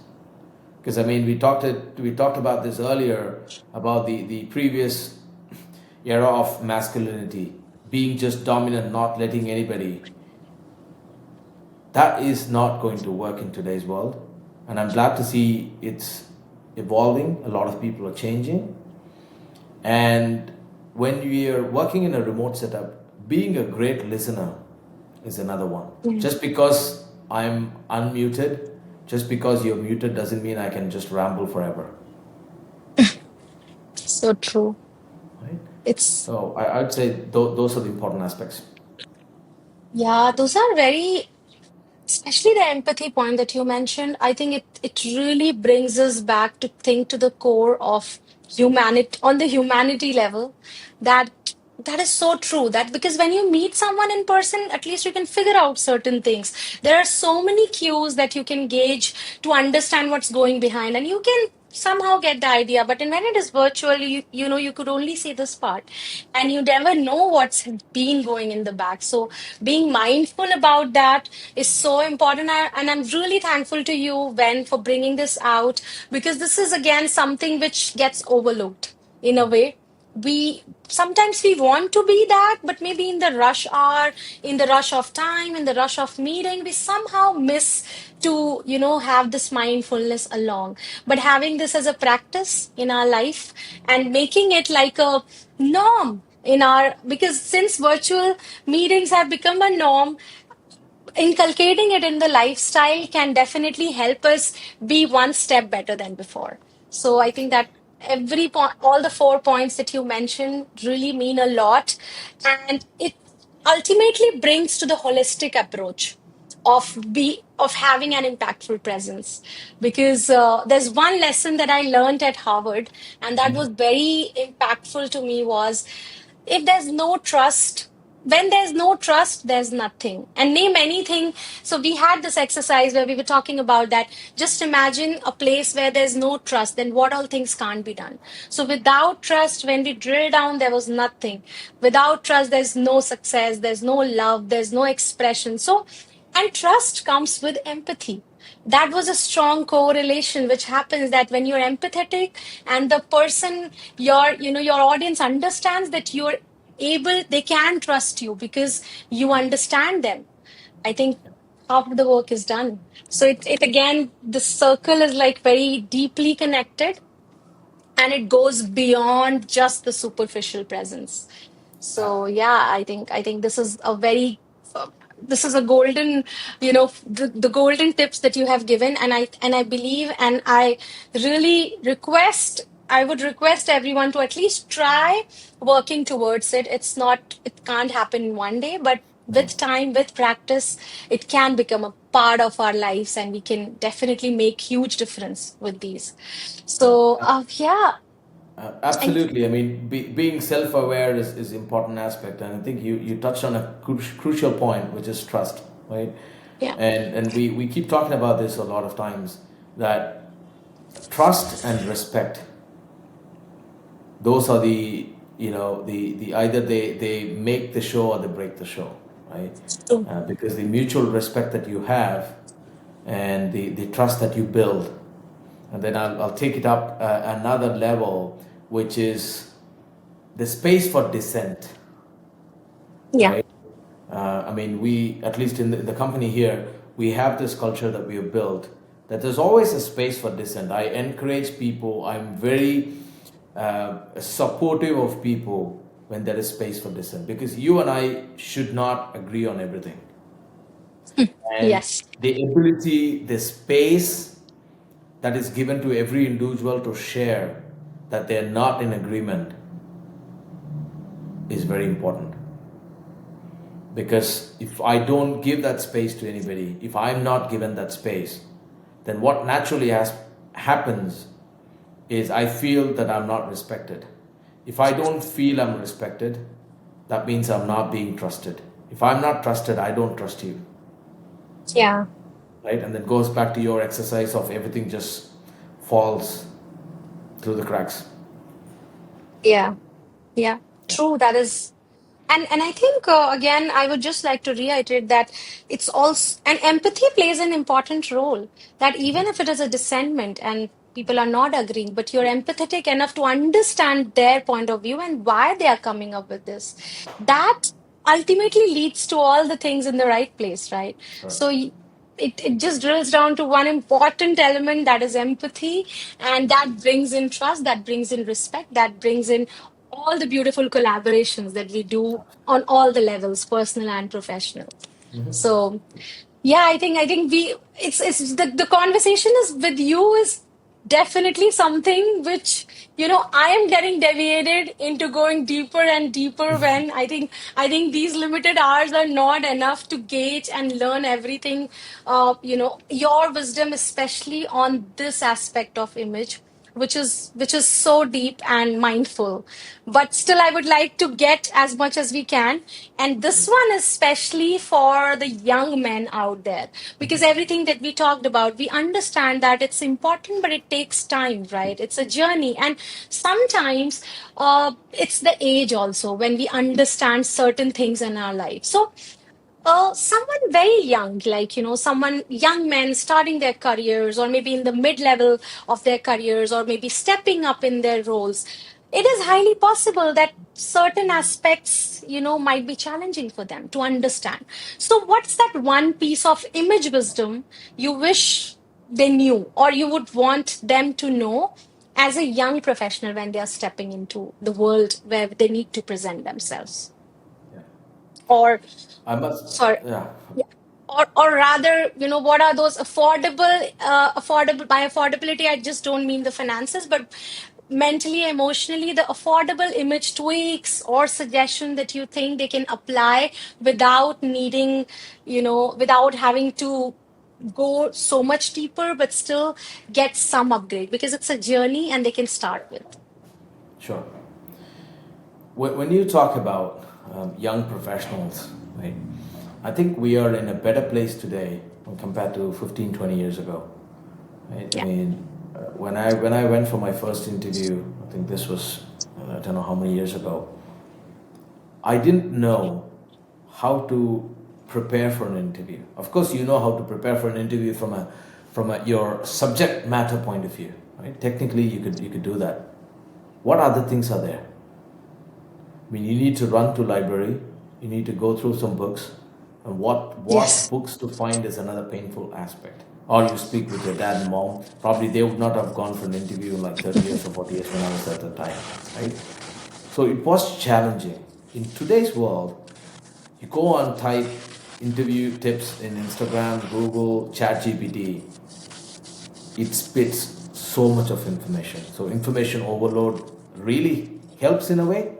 Because I mean, we talked about this earlier about the previous era of masculinity, being just dominant, not letting anybody. That is not going to work in today's world, and I'm glad to see it's evolving. A lot of people are changing, and when we are working in a remote setup, being a great listener is another one. Yeah. Just because I'm unmuted, just because you're muted, doesn't mean I can just ramble forever, So true. right? It's So I'd say those are the important aspects. Yeah, those are very Especially the empathy point that you mentioned, I think it really brings us back to think to the core of humanity on the humanity level. That that is so true. That because when you meet someone in person, at least you can figure out certain things. There are so many cues that you can gauge to understand what's going behind, and you can somehow get the idea. But when it is virtual, you know you could only see this part, and you never know what's been going in the back. So being mindful about that is so important. And I'm really thankful to you, Ben, for bringing this out because this is again something which gets overlooked in a way. We sometimes we want to be that, but maybe in the rush hour, in the rush of time, in the rush of meeting, we somehow miss to, have this mindfulness along. But having this as a practice in our life and making it like a norm in our, because since virtual meetings have become a norm, inculcating it in the lifestyle can definitely help us be one step better than before. So I think that every point, all the 4 points that you mentioned really mean a lot. And it ultimately brings to the holistic approach of having an impactful presence, because there's one lesson that I learned at Harvard, and that was very impactful to me, was if there's no trust, when there's no trust, there's nothing. And name anything. So we had this exercise where we were talking about that. Just imagine a place where there's no trust, then what all things can't be done. So without trust, when we drill down, there was nothing. Without trust, there's no success, there's no love, there's no expression. So, and trust comes with empathy. That was a strong correlation which happens, that when you're empathetic and the person, your audience understands that you're able, they can trust you because you understand them. I think half of the work is done. So it again, the circle is like very deeply connected, and it goes beyond just the superficial presence. So yeah, I think this is a very uh, this is a golden, the golden tips that you have given. And I believe, and I would request everyone to at least try working towards it. It can't happen in one day, but with time, with practice, it can become a part of our lives, and we can definitely make huge difference with these. So yeah, thank Absolutely. I mean, being self-aware is important aspect, and I think you touched on a crucial point, which is trust, right? yeah, And we keep talking about this a lot of times, that trust and respect, those are the either they make the show or they break the show, right? true. Because the mutual respect that you have and the trust that you build, and then I'll take it up another level, which is the space for dissent, Yeah. right? I mean, we, at least in the company here, we have this culture that we have built, that there's always a space for dissent. I encourage people, I'm very supportive of people when there is space for dissent, because you and I should not agree on everything. And Yes. the ability, the space that is given to every individual to share that they're not in agreement is very important. Because if I don't give that space to anybody, if I'm not given that space, then what naturally happens is I feel that I'm not respected. If I don't feel I'm respected, that means I'm not being trusted. If I'm not trusted, I don't trust you, Yeah. right? And then goes back to your exercise of everything just falls through the cracks. Yeah. Yeah. True. That is. And I think again, I would just like to reiterate that it's also, and empathy plays an important role. That even if it is a dissentment and people are not agreeing, but you're empathetic enough to understand their point of view and why they are coming up with this, that ultimately leads to all the things in the right place, right? Correct. So it just drills down to one important element, that is empathy, and that brings in trust, that brings in respect, that brings in all the beautiful collaborations that we do on all the levels, personal and professional. So yeah, I think we, it's the conversation is with you is Definitely something which, I am getting deviated into going deeper and deeper when I think these limited hours are not enough to gauge and learn everything. Your wisdom, especially on this aspect of image, which is so deep and mindful. But still, I would like to get as much as we can. And this one is especially for the young men out there, because everything that we talked about, we understand that it's important, but it takes time, right? It's a journey. And sometimes it's the age also when we understand certain things in our life. So someone very young, like, someone, young men starting their careers, or maybe in the mid level of their careers, or maybe stepping up in their roles, it is highly possible that certain aspects, might be challenging for them to understand. So, what's that one piece of image wisdom you wish they knew, or you would want them to know as a young professional when they are stepping into the world where they need to present themselves? Yeah. Or, I must, sorry. yeah. Or rather, what are those affordable, by affordability I just don't mean the finances, but mentally, emotionally, the affordable image tweaks or suggestion that you think they can apply without needing, without having to go so much deeper, but still get some upgrade, because it's a journey and they can start with. Sure. When you talk about young professionals, right, I think we are in a better place today when compared to 15, 20 years ago. Right? I Yeah. mean, when I went for my first interview, I think this was, I don't know how many years ago, I didn't know how to prepare for an interview. Of course, you know how to prepare for an interview from your subject matter point of view, right? Technically, you could do that. What other things are there? I mean, you need to run to library. You need to go through some books, and what Yes. books to find is another painful aspect. Or you speak with your dad and mom. Probably they would not have gone for an interview in like 30 years or 40 years when I was at the time, right? So it was challenging. In today's world, you go and type interview tips in Instagram, Google, ChatGPT, it spits so much of information. So information overload really helps in a way.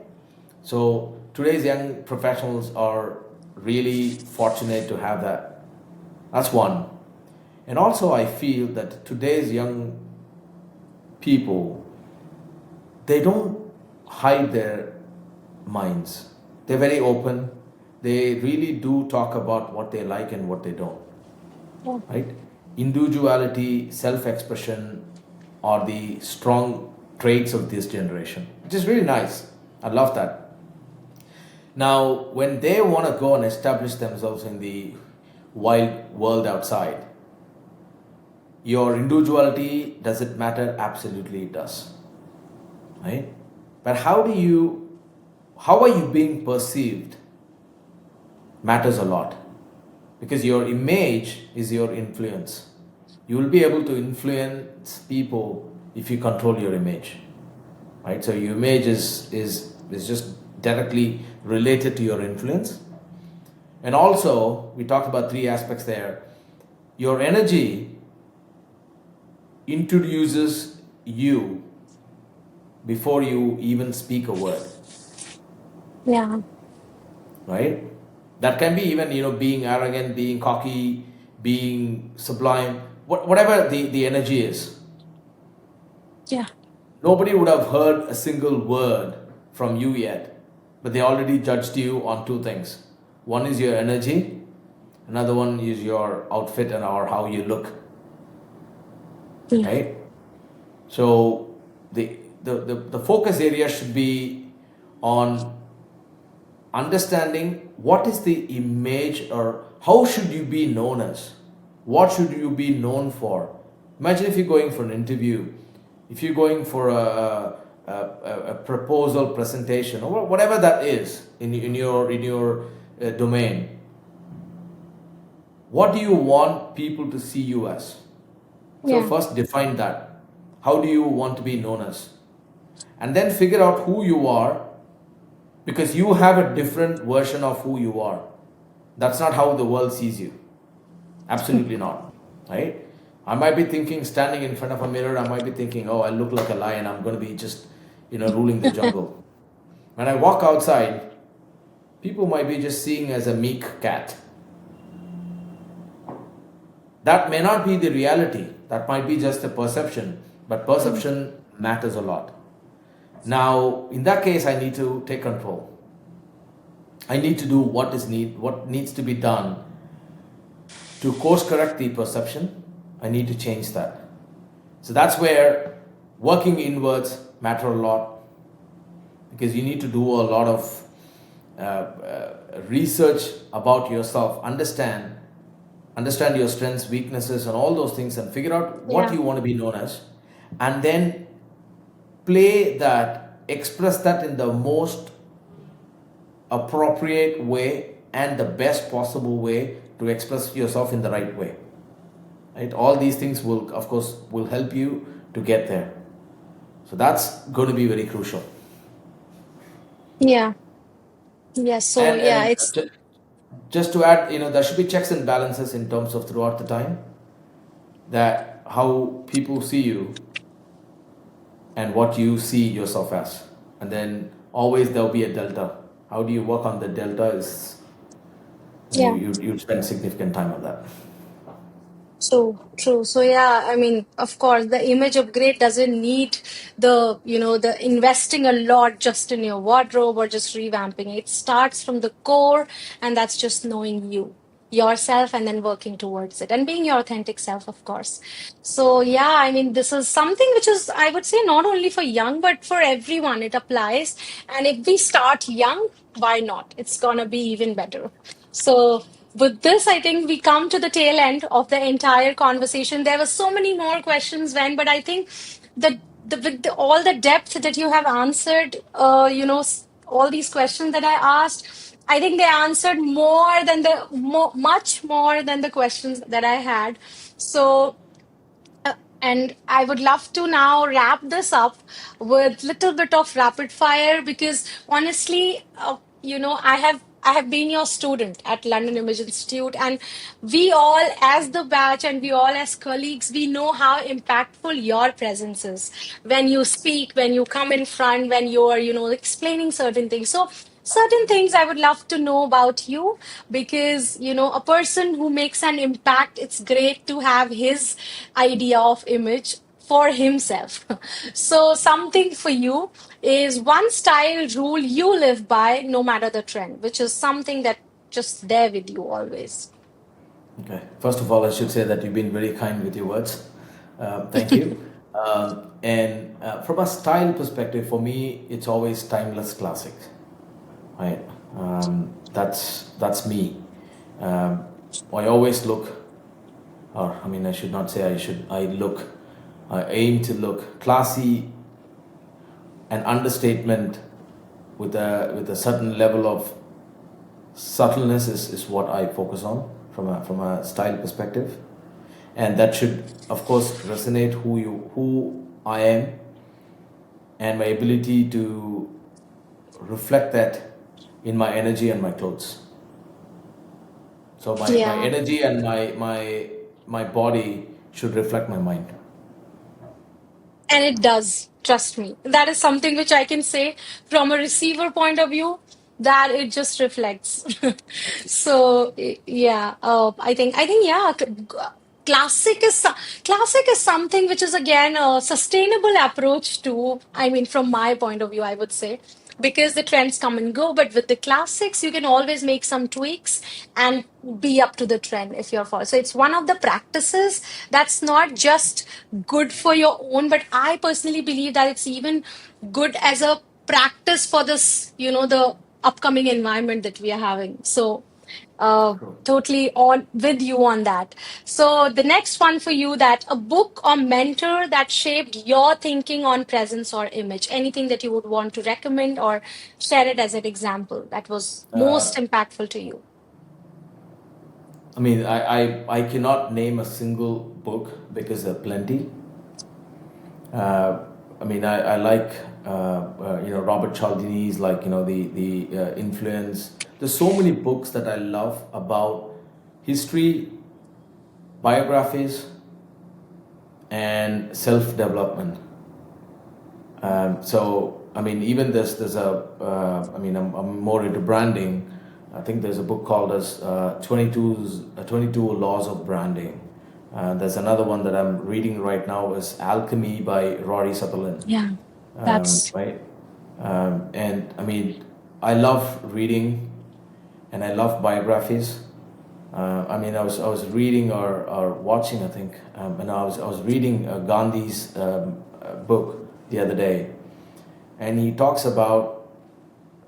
So today's young professionals are really fortunate to have that. That's one. And also I feel that today's young people, they don't hide their minds. They're very open. They really do talk about what they like and what they don't, Yeah. right? Individuality, self expression are the strong traits of this generation, which is really nice. I love that. Now, when they want to go and establish themselves in the wild world outside, your individuality, does it matter? Absolutely, it does, right? But how are you being perceived matters a lot, because your image is your influence. You will be able to influence people if you control your image, right? So your image is just directly related to your influence. And also, we talked about three aspects there. Your energy introduces you before you even speak a word, Yeah. right? That can be even, being arrogant, being cocky, being sublime, whatever the energy is. Yeah. Nobody would have heard a single word from you yet, but they already judged you on two things. One is your energy, another one is your outfit and or how you look, Yeah. right? So the focus area should be on understanding what is the image, or how should you be known as, what should you be known for. Imagine if you're going for an interview, if you're going for a proposal presentation or whatever that is in your domain. What do you want people to see you as? So Yeah. first define that. How do you want to be known as? And then figure out who you are, because you have a different version of who you are. That's not how the world sees you. Absolutely not. Right? I might be thinking, standing in front of a mirror, I might be thinking, oh, I look like a lion. I'm going to be just, ruling the jungle. When I walk outside, people might be just seeing as a meek cat. That may not be the reality. That might be just a perception, but Mm. perception matters a lot. Now, in that case, I need to take control. I need to do what needs to be done to course correct the perception. I need to change that. So that's where working inwards matter a lot, because you need to do a lot of research about yourself, understand your strengths, weaknesses, and all those things, and figure out what Yeah. you want to be known as, and then play that, express that in the most appropriate way and the best possible way to express yourself in the right way. Right? All these things will, of course, will help you to get there. So that's going to be very crucial. Yeah. Yes. So yeah, And it's just to add, there should be checks and balances in terms of throughout the time, that how people see you and what you see yourself as, and then always there'll be a delta. How do you work on the delta is, yeah. you spend significant time on that. True, true. So yeah, I mean, of course, the image upgrade doesn't need the, the investing a lot just in your wardrobe or just revamping. It starts from the core, and that's just knowing yourself, and then working towards it and being your authentic self, of course. So yeah, I mean, this is something which is, I would say, not only for young, but for everyone. It applies. And if we start young, why not? It's gonna be even better. So with this, I think we come to the tail end of the entire conversation. There were so many more questions, Ven, but I think with all the depth that you have answered, all these questions that I asked, I think they answered much more than the questions that I had. So and I would love to now wrap this up with little bit of rapid fire, because honestly, I have been your student at London Image Institute, and we all, as the batch, and we all as colleagues, we know how impactful your presence is when you speak, when you come in front, when you are, explaining certain things. So certain things I would love to know about you, because a person who makes an impact, it's great to have his idea of image for himself. So something for you is one style rule you live by no matter the trend, which is something that just there with you always. Okay. First of all, I should say that you've been very kind with your words. Thank you. And from a style perspective, for me, it's always timeless classic. Right. That's me. Um, I always look, or I mean, I should not say I should. I aim to look classy, and understatement with a certain level of subtleness is what I focus on from a style perspective, and that should, of course, resonate who I am, and my ability to reflect that in my energy and my clothes. So my Yeah. energy and my body should reflect my mind. And it does, trust me. That is something which I can say from a receiver point of view, that it just reflects. So yeah, I think yeah, classic is something which is again a sustainable approach to. I mean, from my point of view, I would say, because the trends come and go, but with the classics, you can always make some tweaks and be up to the trend if you're for. So it's one of the practices that's not just good for your own, but I personally believe that it's even good as a practice for this, the upcoming environment that we are having. So uh, True. totally on with you on that. So the next one for you, that a book or mentor that shaped your thinking on presence or image. Anything that you would want to recommend or share it as an example that was most impactful to you. I mean, I cannot name a single book because there are plenty. Uh, I mean, I like Robert Cialdini's, like, the influence. There's so many books that I love about history, biographies, and self development. So I mean, even there's a I mean, I'm more into branding. I think there's a book called as 22 Laws of Branding. There's another one that I'm reading right now is Alchemy by Rory Sutherland. Yeah, that's Right? And I mean, I love reading and I love biographies. I mean, I was reading or watching, I think, and I was reading Gandhi's book the other day, and he talks about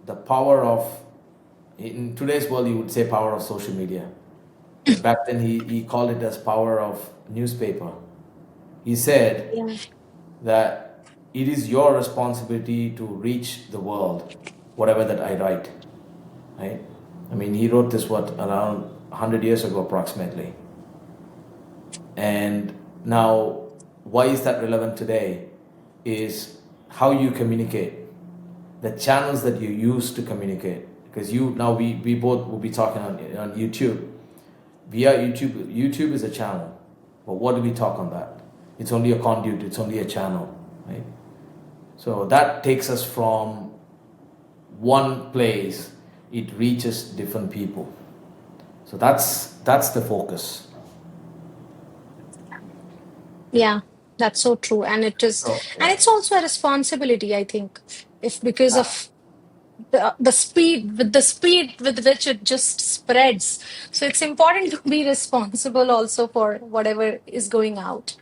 the power of, in today's world you would say power of social media, but back then he called it as power of newspaper. He said yeah. that it is your responsibility to reach the world, whatever that I write, right? I mean, he wrote this what around 100 years ago approximately. And now, why is that relevant today? Is how you communicate, the channels that you use to communicate. Because we both will be talking on YouTube. Via YouTube, YouTube is a channel. But what do we talk on that? It's only a conduit, it's only a channel, right? So that takes us from one place, it reaches different people. So that's the focus. Yeah, that's so true. And it is, So and yeah. it's also a responsibility, I think, if because of the speed, with the speed with which it just spreads. So it's important to be responsible also for whatever is going out.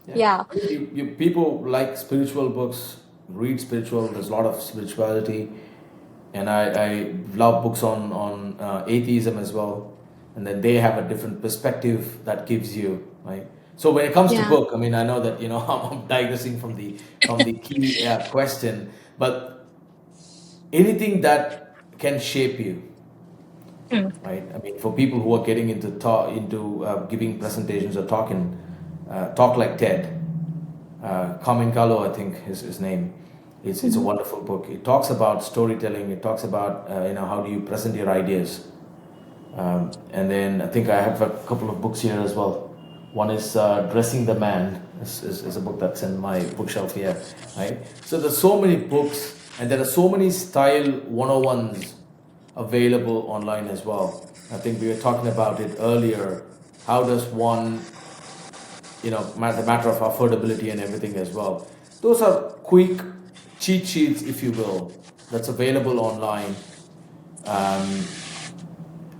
Yeah, Yeah. I mean, people like spiritual books, read spiritual. There's a lot of spirituality, and I love books on atheism as well. And then they have a different perspective that gives you, right. So when it comes to Yeah. book, I mean, I know that I'm digressing from the key question, but anything that can shape you, Mm. right? I mean, for people who are getting into giving presentations or talking, talk like TED. Carmen Gallo, I think is his name. It's a Mhm. wonderful book. It talks about storytelling. It talks about how do you present your ideas. And then I think I have a couple of books here as well. One is Dressing the Man. Is a book that's in my bookshelf here, right? So there's so many books, and there are so many style 101s available online as well. I think we were talking about it earlier. How does one, the matter of affordability and everything as well. Those are quick cheat sheets, if you will, that's available online,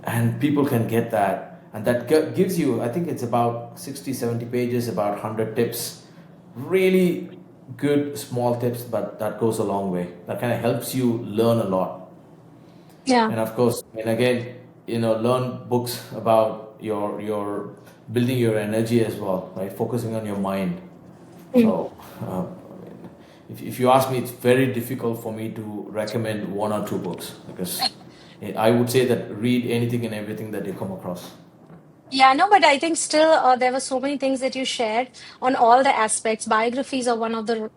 and people can get that. And that gives you, I think it's about 60, 70 pages, about 100 tips. Really good small tips, but that goes a long way. That kind of helps you learn a lot. Yeah. And of course, and again, learn books about your building your energy as well, right? Focusing on your mind. Mm. So, if you ask me, it's very difficult for me to recommend one or two books because I would say that read anything and everything that you come across. Yeah, no, but I think still there were so many things that you shared on all the aspects. Biographies are one of the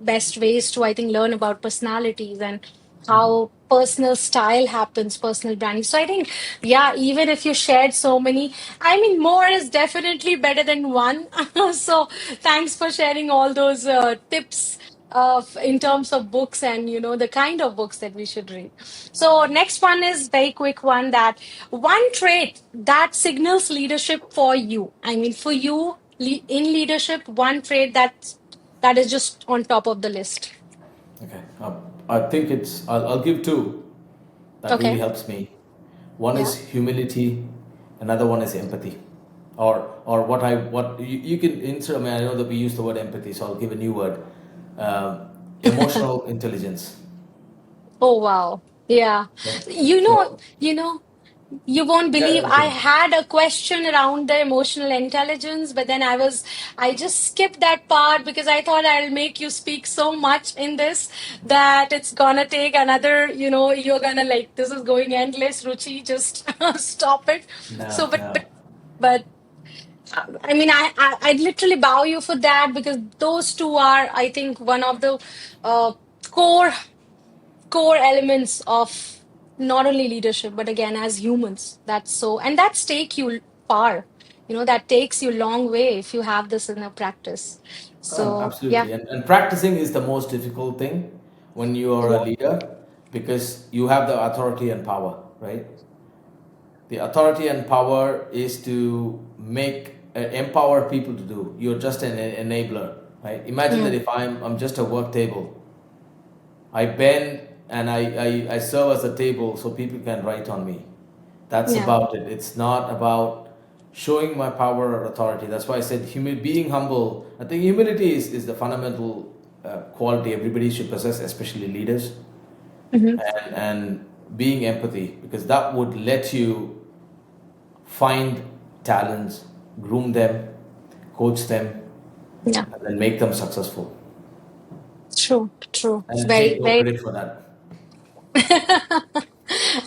best ways to, I think, learn about personalities and how personal style happens, personal branding. So I think, yeah, even if you shared so many, I mean, more is definitely better than one. So thanks for sharing all those tips of in terms of books and the kind of books that we should read. So next one is very quick one, that one trait that signals leadership for you. I mean, for you in leadership, one trait that is just on top of the list. Okay, I think I'll give two that really Okay. helps me. One Yeah. is humility, another one is empathy. Or what you can insert. I mean, I know that we use the word empathy, so I'll give a new word. Emotional intelligence. Oh wow. Yeah. Okay. You know, So you know, you won't yeah, believe you I can. had a question around the emotional intelligence, but then I just skipped that part because I thought I'll make you speak so much in this that it's gonna take another, you're gonna like, this is going endless, Ruchi, just stop it. No, So, no. but I mean, I literally bow you for that because those two are, I think, one of the uh, core core elements of not only leadership but again as humans. That's so, and that's take you far. that takes you long way if you have this in a practice. So yeah. Absolutely. And practicing is the most difficult thing when you are a Yeah. leader because you have the authority and power, right? The authority and power is to empower people to do. You're just an enabler, right? Imagine that Mm, if I'm just a work table, I bend and I serve as a table so people can write on me. That's yeah. about it. It's not about showing my power or authority. That's why I said being humble. I think humility is the fundamental quality everybody should possess, especially leaders, Hmm. and being empathy, because that would let you find talents, groom them, coach them, Yeah. and then make them successful. True. True. And Very, take no very. credit for that.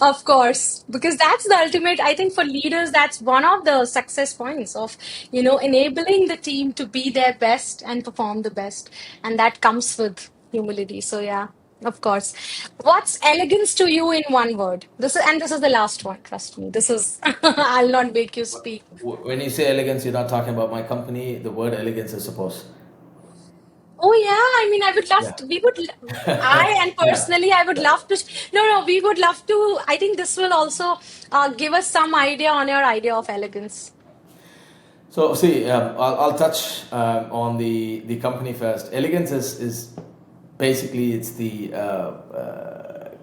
Of course, because that's the ultimate, I think for leaders, that's one of the success points of, enabling the team to be their best and perform the best. And that comes with humility. So yeah, of course. What's elegance to you in one word? This is the last one, trust me. This is I'll not make you speak. When you say elegance, you're not talking about my company. The word elegance is supposed. Oh yeah, I mean, I would love Yeah. to, I and Yeah. personally, I would love to. No, no, we would love to. I think this will also give us some idea on your idea of elegance. So see, I'll touch on the company first. Elegance is basically it's the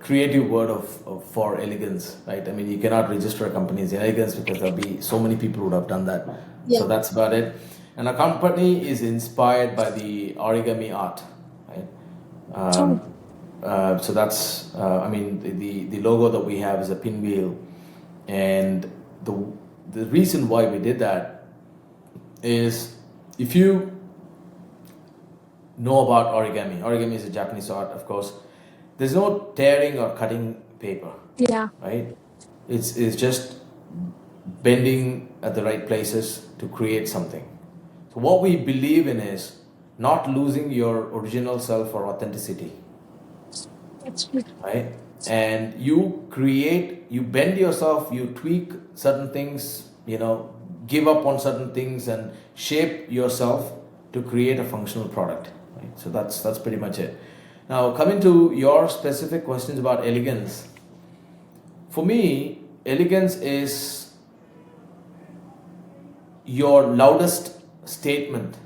creative word of for elegance, right? I mean, you cannot register a company as elegance because there'll be so many people who would have done that. So Yeah. that's about it. And a company is inspired by the origami art, right? True. So that's I mean the logo that we have is a pinwheel, and the the reason why we did that is if you know about origami. Origami is a Japanese art, of course. There's no tearing or cutting paper, Yeah. right? It's just bending at the right places to create something. So what we believe in is not losing your original self or authenticity, That's true. right? And you bend yourself, you tweak certain things, give up on certain things and shape yourself to create a functional product, right? So that's pretty much it. Now, coming to your specific questions about elegance, for me, elegance is your loudest statement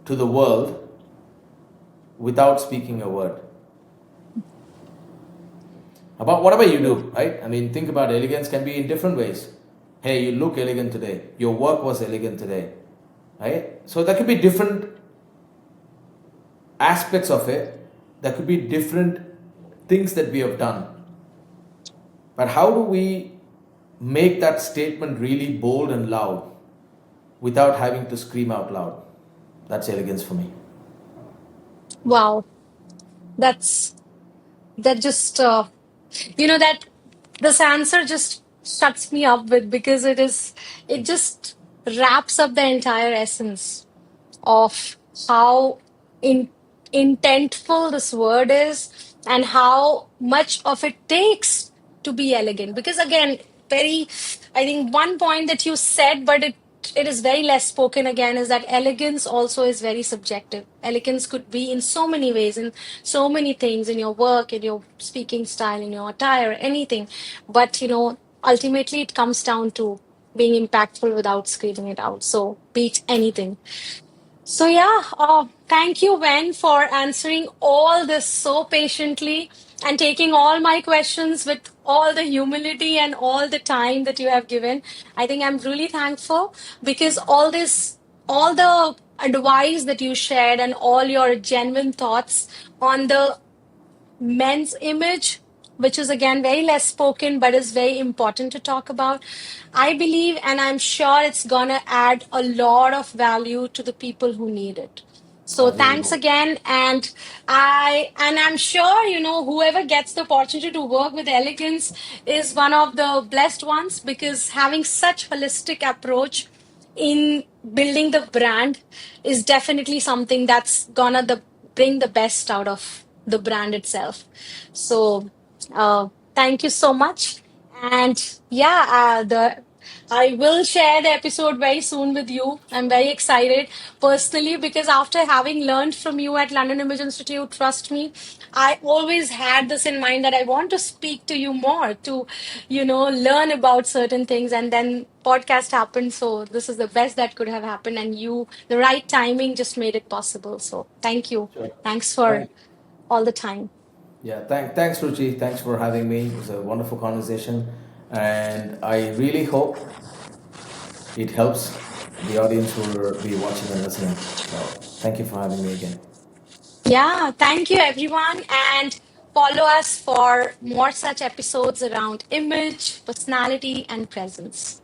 to the world without speaking a word. About whatever you do, right? I mean, think about elegance can be in different ways. Hey, you look elegant today. Your work was elegant today, right? So there could be different aspects of it. There could be different things that we have done. But how do we make that statement really bold and loud without having to scream out loud? That's elegance for me. Wow. That's that just that this answer just shuts me up with because it just wraps up the entire essence of how in, intentful this word is and how much of it takes to be elegant. Because again, very, I think one point that you said, but it is very less spoken again, is that elegance also is very subjective. Elegance could be in so many ways, in so many things, in your work, in your speaking style, in your attire, anything. But ultimately it comes down to being impactful without screaming it out. So beat anything. So yeah, thank you, Wen, for answering all this so patiently and taking all my questions with all the humility and all the time that you have given. I think I'm really thankful because all the advice that you shared and all your genuine thoughts on the men's image, which is again very less spoken but is very important to talk about. I believe and I'm sure it's gonna add a lot of value to the people who need it. I So really thanks hope. again, and I'm sure whoever gets the opportunity to work with Elegance is one of the blessed ones because having such holistic approach in building the brand is definitely something that's gonna bring the best out of the brand itself. So, thank you so much. And yeah, the I will share the episode very soon with you. I'm very excited personally because after having learned from you at London Image Institute, trust me, I always had this in mind that I want to speak to you more to, learn about certain things. And then podcast happened. So this is the best that could have happened. And you, the right timing just made it possible. So thank you. Sure. Thanks for Thank, all the time. yeah, thanks, Ruchi. Thanks for having me. It was a wonderful conversation, and I really hope it helps the audience who will be watching and listening. So, thank you for having me again. Yeah, thank you everyone. And follow us for more such episodes around image, personality, and presence.